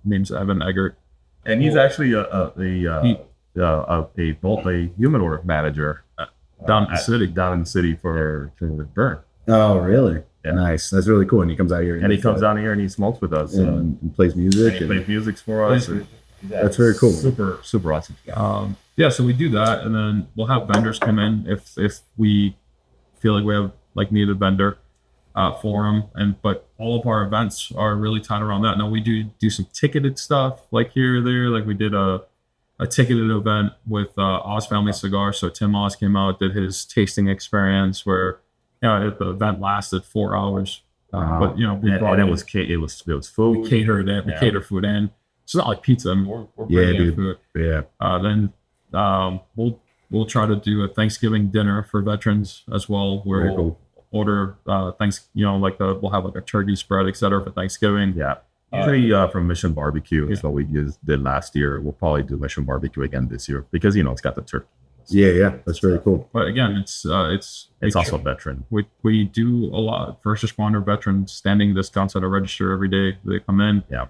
named Evan Eggert. And he's actually a humidor manager down in the city for Burn. Oh, really? Yeah. Nice. That's really cool. And he comes out here and he comes down here and he smokes with us and plays music. And he plays music for us. That's very cool. Super, super awesome. So we do that, and then we'll have vendors come in if we feel like we have need a vendor for them. But all of our events are really tied around that. Now we do some ticketed stuff like here or there. Like we did a ticketed event with Oz Family Cigars. So Tim Oz came out, did his tasting experience where the event lasted 4 hours. But we and, brought and in, it was food. we catered it. We Yeah. cater food in. It's not like pizza. I mean, we're Yeah, bringing in dude. food. Yeah. Then we'll try to do a Thanksgiving dinner for veterans as well, where Very we'll order we'll have like a turkey spread, etc. for Thanksgiving. Yeah. Usually from Mission Barbecue is what we did last year. We'll probably do Mission Barbecue again this year because it's got the turkey. Yeah. That's very cool. But again, it's also veteran. We do a lot first responder veterans standing discounts at a register every day they come in. Yeah.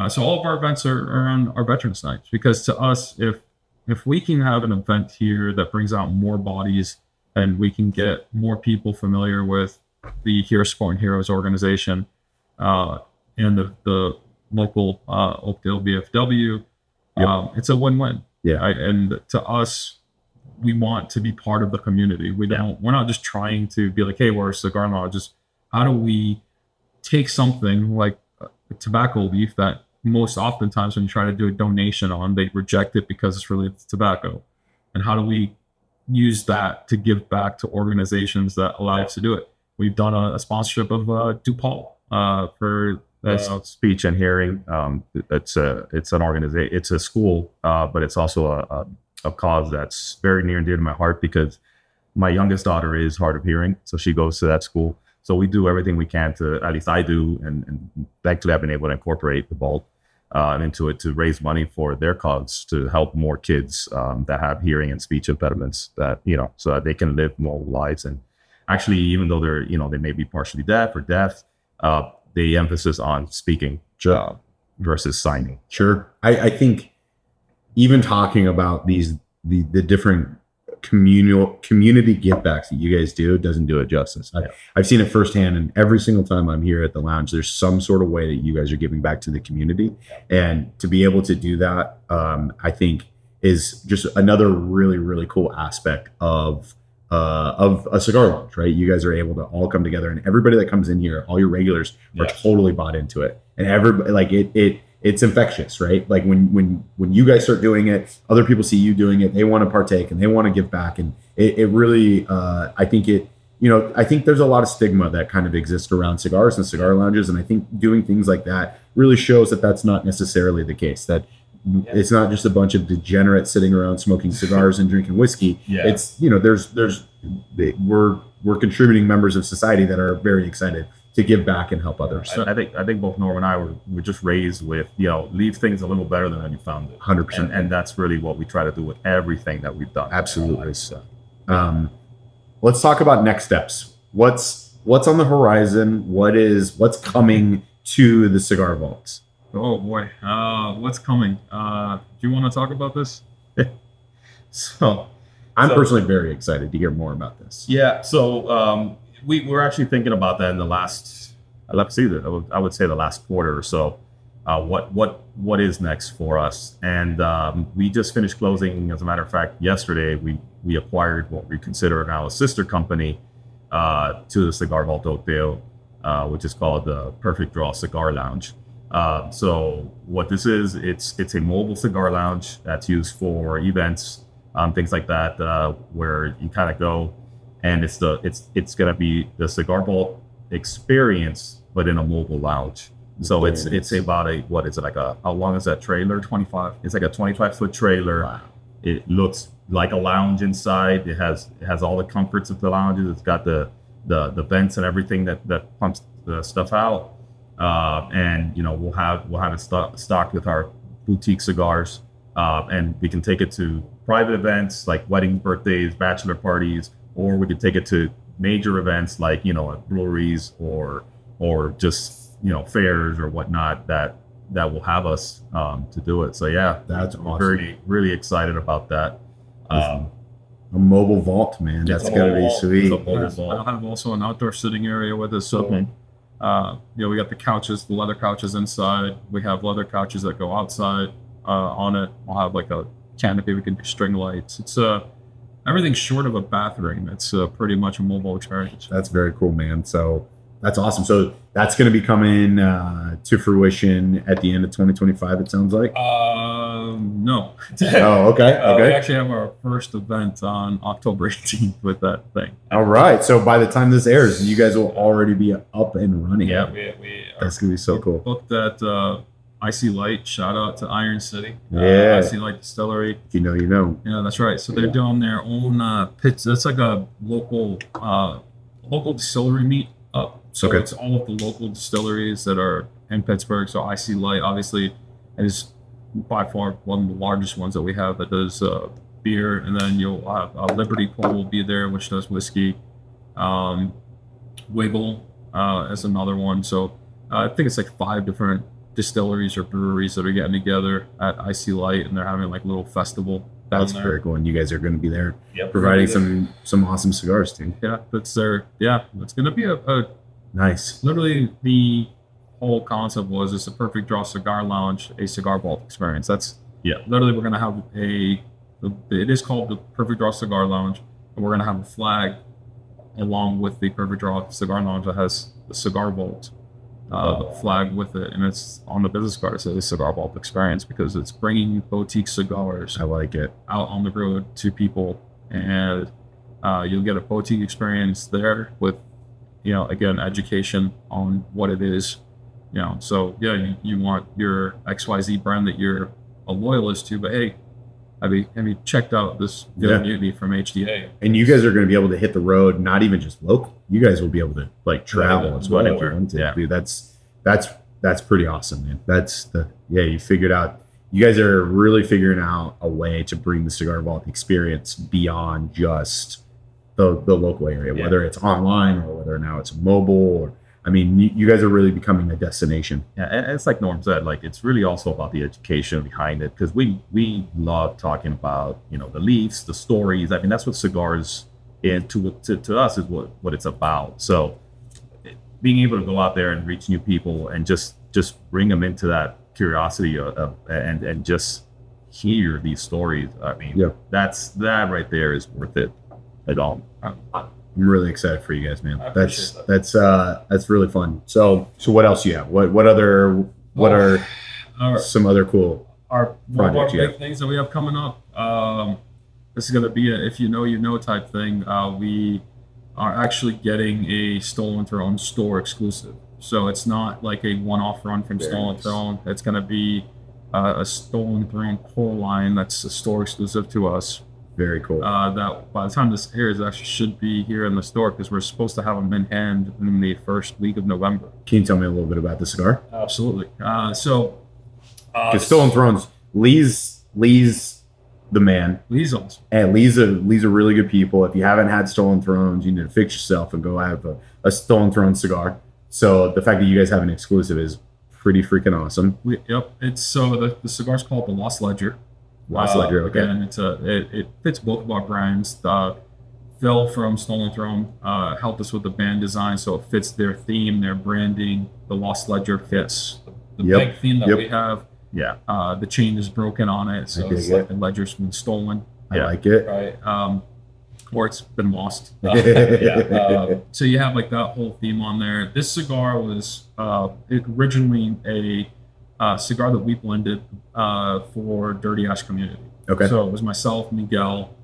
So all of our events are on our veterans nights, because to us, if we can have an event here that brings out more bodies and we can get more people familiar with the Hero Supporting Heroes organization and the local Oakdale VFW, it's a win-win. Yeah. And to us, we want to be part of the community. We're not just trying to be like, hey, we're a cigar lounge. Just how do we take something like a tobacco leaf that most oftentimes when you try to do a donation on, they reject it because it's related to tobacco. And how do we use that to give back to organizations that allow us to do it? We've done a sponsorship of DuPaul for speech and hearing. It's an organization. It's a school, but it's also a cause that's very near and dear to my heart because my youngest daughter is hard of hearing, so she goes to that school. So we do everything we can to, at least I do, and thankfully I've been able to incorporate the Vault into it to raise money for their cause to help more kids that have hearing and speech impediments, that so that they can live normal lives. And actually, even though they're they may be partially deaf or deaf, the emphasis on speaking versus signing. Sure. I think even talking about the different community givebacks that you guys do doesn't do it justice. I've seen it firsthand, and every single time I'm here at the lounge, there's some sort of way that you guys are giving back to the community, and to be able to do that, I think is just another really, really cool aspect of a cigar lounge, right? You guys are able to all come together, and everybody that comes in here, all your regulars are totally bought into it, and everybody it's infectious, right? Like when you guys start doing it, other people see you doing it, they want to partake and they want to give back. And it really, I think there's a lot of stigma that kind of exists around cigars and cigar lounges. And I think doing things like that really shows that that's not necessarily the case, that it's not just a bunch of degenerates sitting around smoking cigars and drinking whiskey. It's, we're contributing members of society that are very excited to give back and help others. I think both Norm and I were just raised with, leave things a little better than when you found it. 100%. And that's really what we try to do with everything that we've done. Absolutely. Let's talk about next steps. What's on the horizon? What's coming to the Cigar Vaults? Oh boy, what's coming? Do you want to talk about this? So I'm personally very excited to hear more about this. Yeah. So we were actually thinking about that in the last, I would say the last quarter or so. What is next for us? And we just finished closing. As a matter of fact, yesterday we acquired what we consider now a sister company to the Cigar Vault Oakdale, which is called the Perfect Draw Cigar Lounge. So what this is, it's a mobile cigar lounge that's used for events, things like that, where you kind of go. And it's going to be the Cigar Vault experience, but in a mobile lounge. So it's about how long is that trailer? 25. It's like a 25-foot trailer. Wow. It looks like a lounge inside. It has all the comforts of the lounges. It's got the vents and everything that pumps the stuff out. And we'll have it stocked with our boutique cigars, and we can take it to private events like weddings, birthdays, bachelor parties. Or we could take it to major events like, at breweries or just, fairs or whatnot that will have us to do it. So yeah, that's awesome. Very, really excited about that. A mobile vault, man. That's gonna be sweet. I'll have also an outdoor sitting area with us. So, we got the couches, the leather couches inside. We have leather couches that go outside on it. We'll have like a canopy. We can do string lights. It's everything short of a bathroom. It's pretty much a mobile experience. That's very cool, man. So that's awesome. So that's going to be coming to fruition at the end of 2025, it sounds like. No. Oh, okay. We Okay. actually have our first event on October 18th with that thing. All right. So by the time this airs, you guys will already be up and running. Yeah, we That's going to be so cool. booked at Icy Light. Shout out to Iron City. Yeah. Icy Light Distillery. If you know, you know. Yeah, that's right. So they're doing their own pits. That's like a local distillery meet up. So Okay. it's all of the local distilleries that are in Pittsburgh. So Icy Light, obviously, is by far one of the largest ones that we have that does beer. And then you'll have Liberty Pole will be there, which does whiskey. Wiggle is another one. So I think it's like 5 different distilleries or breweries that are getting together at Icy Light, and they're having like a little festival down That's there. very cool. And you guys are going to be there Yep, providing we're gonna some awesome cigars, too. be there. It's going to be a Nice. literally the whole concept was it's a perfect draw cigar lounge, a cigar vault experience. That's literally we're going to have it is called the Perfect Draw Cigar Lounge, and we're going to have a flag along with the Perfect Draw Cigar Lounge that has the Cigar Vault flag with it, and it's on the business card. It says Cigar Vault Experience because it's bringing boutique cigars I like it. out on the road to people, and you'll get a boutique experience there with, again, education on what it is, So you want your XYZ brand that you're a loyalist to, but hey, have you checked out this community from HDA? And you guys are going to be able to hit the road, not even just local. You guys will be able to like travel as well if you want to. Yeah. Dude, that's pretty awesome, man. You figured out. You guys are really figuring out a way to bring the Cigar Vault experience beyond just the local area, whether it's online or whether now it's mobile. Or I mean, you guys are really becoming a destination. Yeah, and it's like Norm said, like it's really also about the education behind it, because we love talking about the leaves, the stories. I mean, that's what cigars and to us is what it's about. So being able to go out there and reach new people and just bring them into that curiosity and just hear these stories. I mean, that right there is worth it at all. I'm really excited for you guys, man. I appreciate That's really fun. So what else do you have? What are some other cool one of projects our you have? big things that we have coming up? This is going to be a if you know type thing. We are actually getting a Stolen Throne store exclusive. So it's not like a one-off run from Stolen Throne. It's going to be a Stolen Throne core line that's a store exclusive to us. Very cool. That by the time this airs, actually should be here in the store because we're supposed to have them in hand in the first week of November. Can you tell me a little bit about the cigar? Absolutely. Because Stolen Thrones, Lee's the man. Lee's awesome. And Lee's a really good people. If you haven't had Stolen Thrones, you need to fix yourself and go have a Stolen Throne cigar. So the fact that you guys have an exclusive is pretty freaking awesome. It's so the cigar's called the Lost Ledger. Lost Ledger, okay. Again, it fits both of our brands. Phil from Stolen Throne helped us with the band design, so it fits their theme, their branding. The Lost Ledger fits the big theme that we have. Yeah. The chain is broken on it, so it's like the ledger's been stolen. I like it. Right. Or it's been lost. Yeah. So you have like that whole theme on there. This cigar was originally a cigar that we blended for Dirty Ash community. Okay. So it was myself, Miguel,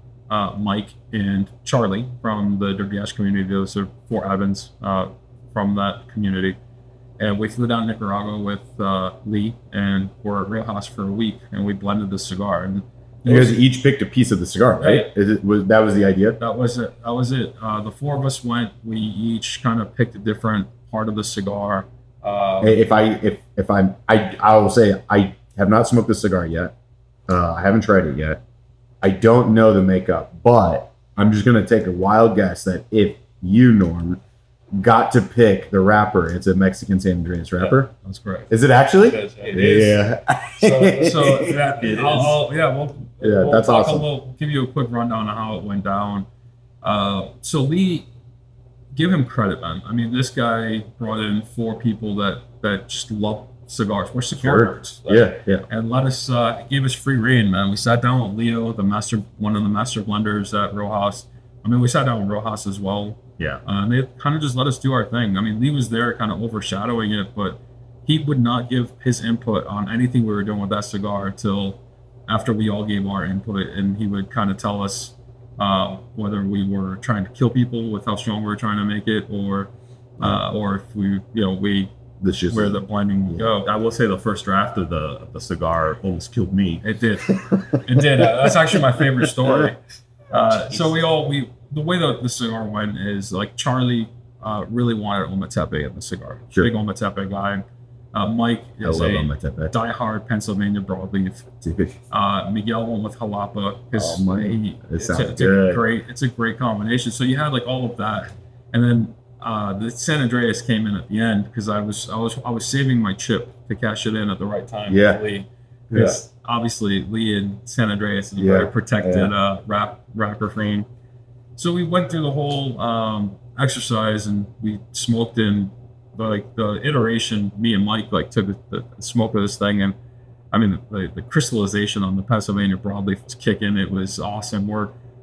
Mike, and Charlie from the Dirty Ash community. Those are 4 Evans from that community. And we flew down to Nicaragua with Lee, and we're at Real House for a week, and we blended the cigar. And you guys each picked a piece of the cigar, right? That was the idea? That was it. The 4 of us went. We each kind of picked a different part of the cigar. I will say I have not smoked the cigar yet. I haven't tried it yet. I don't know the makeup, but I'm just gonna take a wild guess that if you, Norm, got to pick the wrapper, it's a Mexican San Andreas wrapper. Yeah, that's correct. Is it actually? It is. Yeah. So that we'll that's talk awesome. We'll give you a quick rundown of how it went down. So Lee, give him credit, man. I mean, this guy brought in 4 people that just love cigars. We're cigar nerds. Yeah. And let us gave us free reign, man. We sat down with Leo, one of the master blenders at Real House. I mean, we sat down with Real House as well. Yeah. And they kind of just let us do our thing. I mean, Lee was there kind of overshadowing it, but he would not give his input on anything we were doing with that cigar until after we all gave our input, and he would kind of tell us whether we were trying to kill people with how strong we were trying to make it, or if where the blending would go. I will say the first draft of the cigar almost killed me. It did. It did. That's actually my favorite story. So the way the cigar went is like Charlie really wanted Ometepe in the cigar. Sure. Big Ometepe guy. Mike is a diehard Pennsylvania broadleaf. Miguel went with Jalapa because it's a great combination. So you had like all of that, and then the San Andreas came in at the end because I was saving my chip to cash it in at the right time. Yeah. Lee, because obviously Lee and San Andreas is a very protected rapper frame. So we went through the whole exercise, and we smoked in the iteration. Me and Mike took the smoke of this thing, and I mean the crystallization on the Pennsylvania broadleaf was kicking. It was awesome.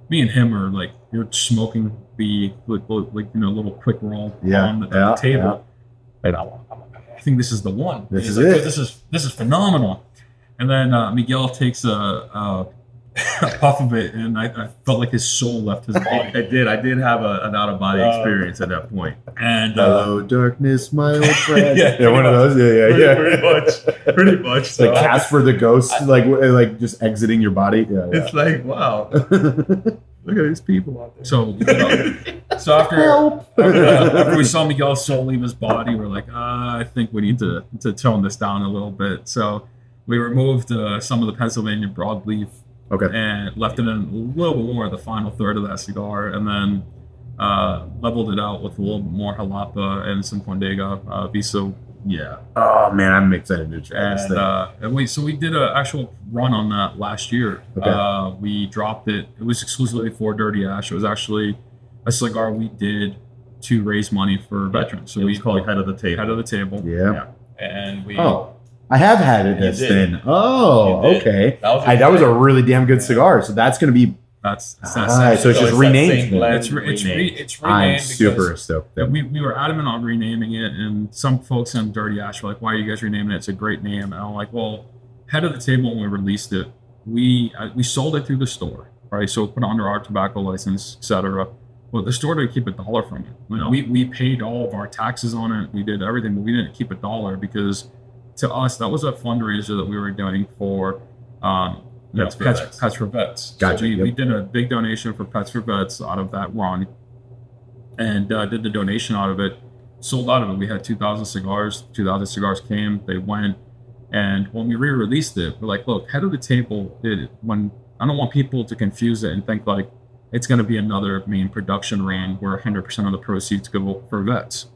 Me and him are you're smoking the little quick roll on the table. And I think this is the one. This is it. This is phenomenal. And then Miguel takes a puff of it, and I felt like his soul left his body. I did have an out of body experience at that point. And hello, darkness, my old friend. One of those. Pretty much. It's like Casper the Ghost, like just exiting your body. It's like, wow. Look at these people out there. So after we saw Miguel's soul leave his body, we're like, I think we need to tone this down a little bit. So we removed some of the Pennsylvania broadleaf, and left it in a little bit more of the final third of that cigar, and then leveled it out with a little bit more Jalapa and some Condega Viso. Yeah. Oh man, I'm excited to try this thing. So we did an actual run on that last year. We dropped it. It was exclusively for Dirty Ash. It was actually a cigar we did to raise money for veterans. So we called Head of the Table. Head of the Table. Yeah. And we. Oh, I have had it this thin. Oh, okay. That was a really damn good cigar. So that's going to be. So it's just renamed. It's renamed. I'm super stoked. We were adamant on renaming it, and some folks on Dirty Ash were like, "Why are you guys renaming it? It's a great name." And I'm like, "Well, Head of the Table, when we released it, we sold it through the store, right? So put under our tobacco license, etc. Well, the store didn't keep $1 from it. We paid all of our taxes on it. We did everything, but we didn't keep $1 because to us that was a fundraiser that we were doing for. Pets for Vets. Gotcha. So we did a big donation for Pets for Vets out of that run, and did the donation out of it. Sold out of it. We had 2,000 cigars. 2,000 cigars came. They went, and when we re-released it, we're like, look, Head of the Table. I don't want people to confuse it and think like it's going to be another main production run where 100% of the proceeds go for vets.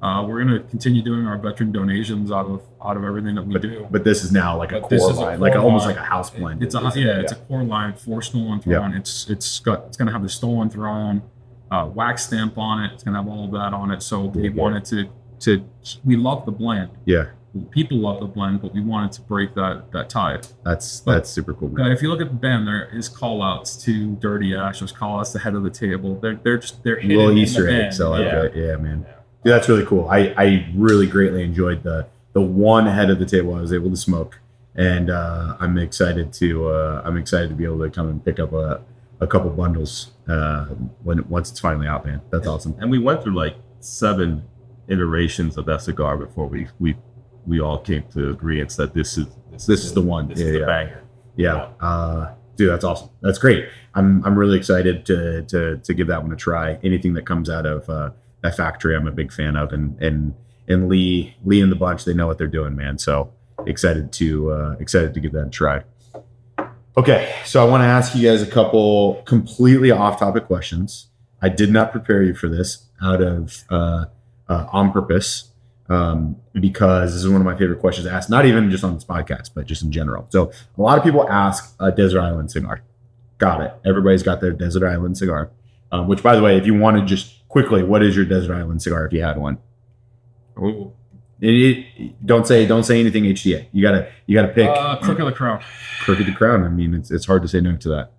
We're going to continue doing our veteran donations out of everything that we do. But this is now like a core line, almost like a house blend. It's a core line, 4 stolen throne. Yeah. It's going to have the stolen throne, wax stamp on it. It's going to have all of that on it. So we wanted to we love the blend. Yeah. People love the blend, but we wanted to break that tie. That's super cool. If you look at the band, there is call outs to Dirty Ash. There's call outs to Head of the Table. They're hidden little Easter eggs. So yeah, man. Dude, that's really cool. I really greatly enjoyed the one Head of the Table I was able to smoke, and I'm excited to be able to come and pick up a couple bundles once it's finally out, man. That's awesome. And we went through like 7 iterations of that cigar before we all came to agreement that this is the one. This is the banger. Yeah. Dude, that's awesome. That's great. I'm really excited to give that one a try. Anything that comes out of that factory, I'm a big fan of, and Lee and the bunch, they know what they're doing, man. So excited to give that a try. Okay, so I want to ask you guys a couple completely off-topic questions. I did not prepare you for this out of on purpose, because this is one of my favorite questions to ask, not even just on this podcast, but just in general. So a lot of people ask a desert island cigar. Got it. Everybody's got their desert island cigar. Which, by the way, if you want to just quickly, what is your desert island cigar if you had one? Ooh. Don't say anything HDA. You gotta pick. Crook of the Crown. Crook of the Crown. I mean, it's hard to say no to that.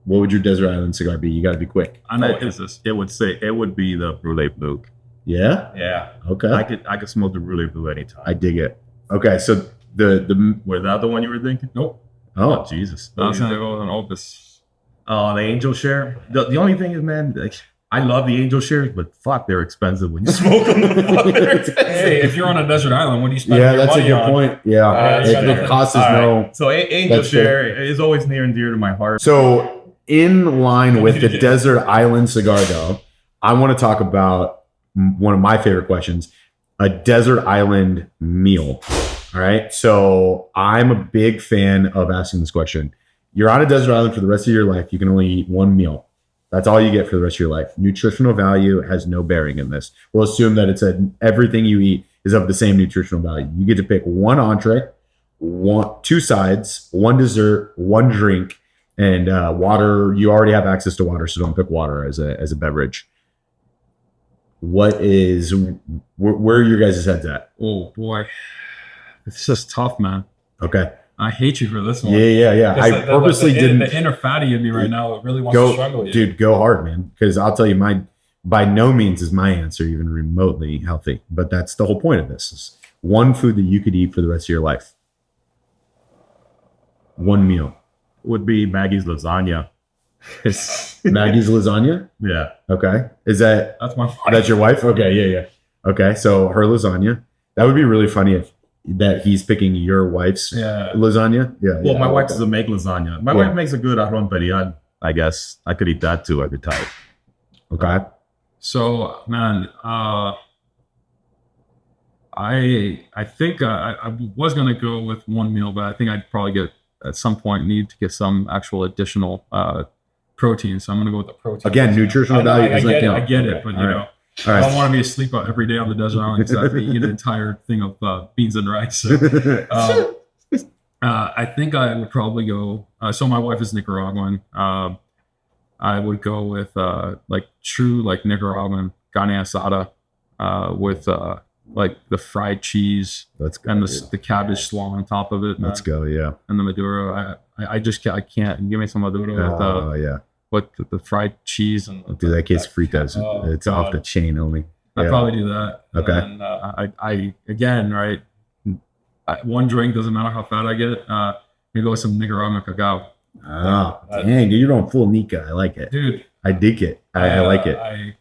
What would your desert island cigar be? You got to be quick. I know what this is. It would be the Brûlé Blue. Yeah. Yeah. Okay. I could smoke the Brûlé Blue anytime. I dig it. Okay, so the was that the one you were thinking? Nope. Oh, Jesus. I was gonna go with an Opus. Oh, the angel share. The only thing is, man, like, I love the angel shares, but fuck, they're expensive when you smoke them. Hey, if you're on a desert island, what do you spend Yeah, your that's a money good on? point. Yeah, Yeah, it costs us All no. right. So angel That's share is always near and dear to my heart. So, in line with the desert island cigar, though, I want to talk about one of my favorite questions: a desert island meal. All right. So, I'm a big fan of asking this question. You're on a desert island for the rest of your life. You can only eat one meal. That's all you get for the rest of your life. Nutritional value has no bearing in this. We'll assume that it's everything you eat is of the same nutritional value. You get to pick one entree, two sides, one dessert, one drink, and water. You already have access to water, so don't pick water as a beverage. Where are your guys' heads at? Oh boy, it's just tough, man. Okay. I hate you for this one. Yeah. I purposely didn't. The inner fatty in me right now, it really wants to struggle with you. Dude, go hard, man. Because I'll tell you, by no means is my answer even remotely healthy. But that's the whole point of this: is one food that you could eat for the rest of your life. One meal Would be Maggie's lasagna. Maggie's lasagna. Yeah. Okay, That's my wife. that's your wife? Okay, yeah. Okay, so her lasagna. That would be really funny if that he's picking your wife's lasagna. Yeah. Well, yeah, my I wife like doesn't make lasagna. My wife makes a good arroz perillán. I guess I could eat that too every time. that. Okay. So, man, I think I was gonna go with one meal, but I think I'd probably at some point need to get some actual additional protein. So I'm gonna go with the protein. Again, nutritional value does not I count. get it, but you know. All I right. don't want to be asleep every day on the desert island because I have to eat an entire thing of beans and rice. So, I think I would probably go. So my wife is Nicaraguan. I would go with like true Nicaraguan carne asada with like the fried cheese Let's go. and the cabbage slaw on top of it. Let's go. Yeah. And the Maduro. I just can't. I can't. Give me some Maduro Oh yeah. with the fried cheese and Dude, that case fritas. Oh, It's off the chain, homie. I'd Yeah. probably do that. Okay. And I again, right? One drink doesn't matter how fat I get. You go with some Nicaraguan cacao, Oh, dang, dude, you're going full Nika. I like it. dude. I dig it. I like it. I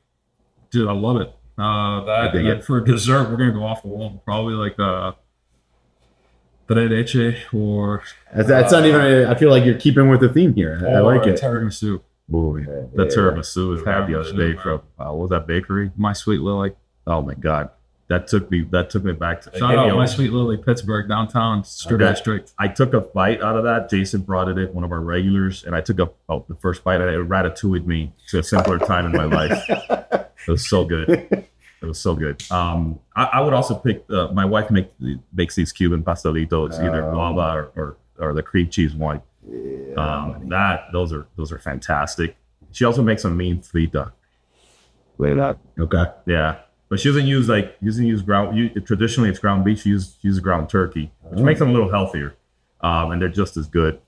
love it. That dig and then it. for dessert, we're gonna go off the wall. Probably like tres leche or That's not even. I feel like you're keeping with the theme here. I like it. tiramisu. Ooh, The tiramisu is had the other day from what was that bakery? My Sweet Lily. Oh my god, that took me back to. Shout out My Sweet Lily, Pittsburgh downtown, straight Okay. district. I took a bite out of that. Jason brought it in, one of our regulars, and I took the first bite, and it ratatouille'd me to a simpler time in my life. It was so good. It was so good. I would also pick. My wife makes these Cuban pastelitos, either guava or the cream cheese one. Those are fantastic. She also makes a mean frita. Look at that. Okay. Yeah, but she doesn't use ground. Traditionally, it's ground beef. She uses ground turkey, which makes them a little healthier, and they're just as good.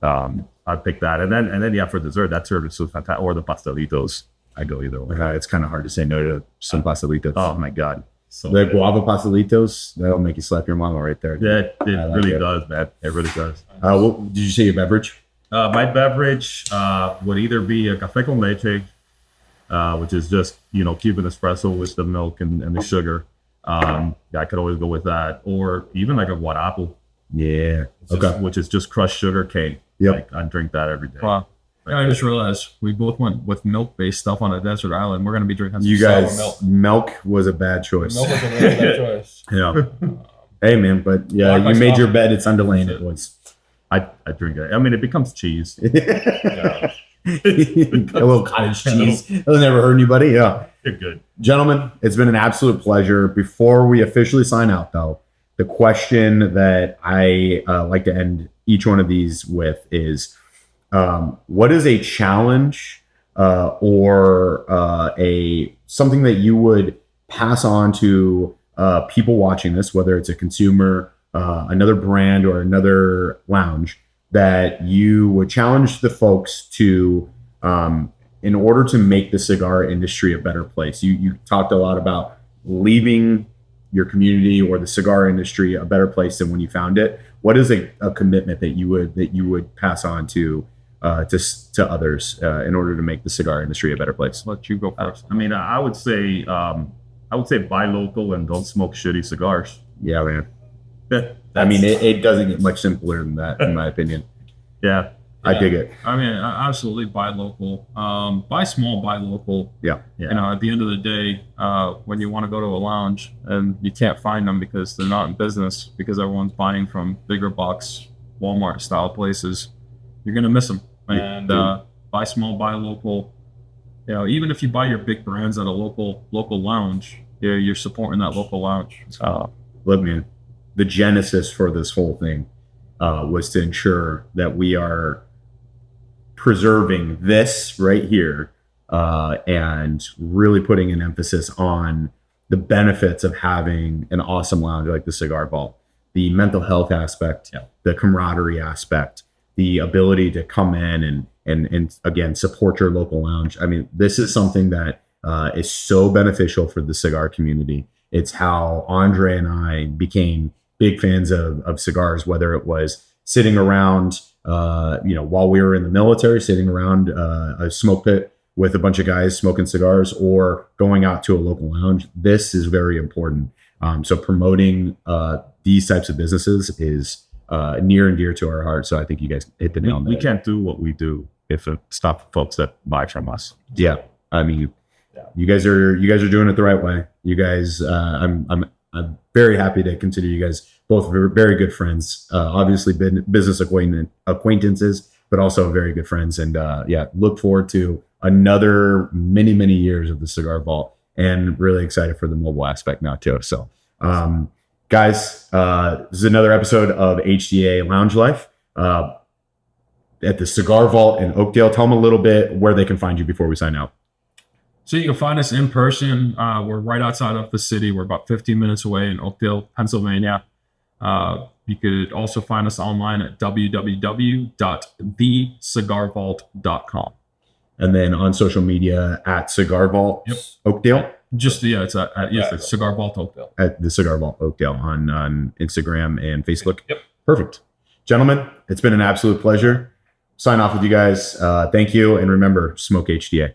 I'd pick that, and then yeah, for dessert, that tiramisu is fantastic, or the pastelitos. I go either way. It's kind of hard to say no to some pastelitos. Oh my god, so The good. guava pastelitos, that'll make you slap your mama right there. Yeah, it I like really it. does, man. It really does. What, did you say your beverage? My beverage would either be a café con leche, which is just Cuban espresso with the milk and the sugar. I could always go with that, or even like a guarapo, Yeah. Okay. which is just crushed sugar cane. Yep. Like, I drink that every day. Wow. Yeah, I just realized we both went with milk-based stuff on a desert island. We're gonna be drinking some You guys, sour milk was a bad choice. milk. Milk was a really bad choice. Yeah. Hey man, but yeah, Like you my made stuff. your bed. It's time to lay in it, boys. I drink it. I mean, it becomes cheese. A little cottage cheese. It'll never hurt anybody. Yeah. You're good. Gentlemen, it's been an absolute pleasure. Before we officially sign out, though, the question that I like to end each one of these with is, what is a challenge or something that you would pass on to people watching this, whether it's a consumer, another brand, or another lounge, that you would challenge the folks to, in order to make the cigar industry a better place? You talked a lot about leaving your community or the cigar industry a better place than when you found it, what is a commitment that you would pass on to others in order to make the cigar industry a better place? Let you go first. I mean, I would say buy local and don't smoke shitty cigars. Yeah, man. I mean, it doesn't get much simpler than that, in my opinion. Yeah. I dig it. I mean, absolutely buy local. Buy small, buy local. Yeah. You know, at the end of the day, when you want to go to a lounge and you can't find them because they're not in business, because everyone's buying from bigger box Walmart style places, you're gonna miss them. And buy small, buy local. You know, even if you buy your big brands at a local lounge, you're supporting that local lounge. Look, man, the genesis for this whole thing was to ensure that we are preserving this right here and really putting an emphasis on the benefits of having an awesome lounge like the Cigar Vault, the mental health aspect, the camaraderie aspect, the ability to come in and again support your local lounge. I mean, this is something that is so beneficial for the cigar community. It's how Andre and I became big fans of cigars, whether it was sitting around while we were in the military, sitting around a smoke pit with a bunch of guys smoking cigars, or going out to a local lounge. This is very important. So promoting these types of businesses is near and dear to our heart. So I think you guys hit the nail on the head. We can't do what we do if it stop folks that buy from us. Yeah, I mean, you guys are doing it the right way. You guys, I'm very happy to consider you guys both very good friends. Obviously, been business acquaintances, but also very good friends. And look forward to another many years of the Cigar Vault, and really excited for the mobile aspect now too. So, guys, this is another episode of HDA Lounge Life at the Cigar Vault in Oakdale. Tell them a little bit where they can find you before we sign out. So you can find us in person. We're right outside of the city. We're about 15 minutes away in Oakdale, Pennsylvania. You could also find us online at www.thecigarvault.com. And then on social media at Cigar Vault Oakdale. It's at Cigar Vault Oakdale. At the Cigar Vault Oakdale on Instagram and Facebook. Yep. Perfect. Gentlemen, it's been an absolute pleasure. Sign off with you guys. Thank you. And remember, smoke HDA.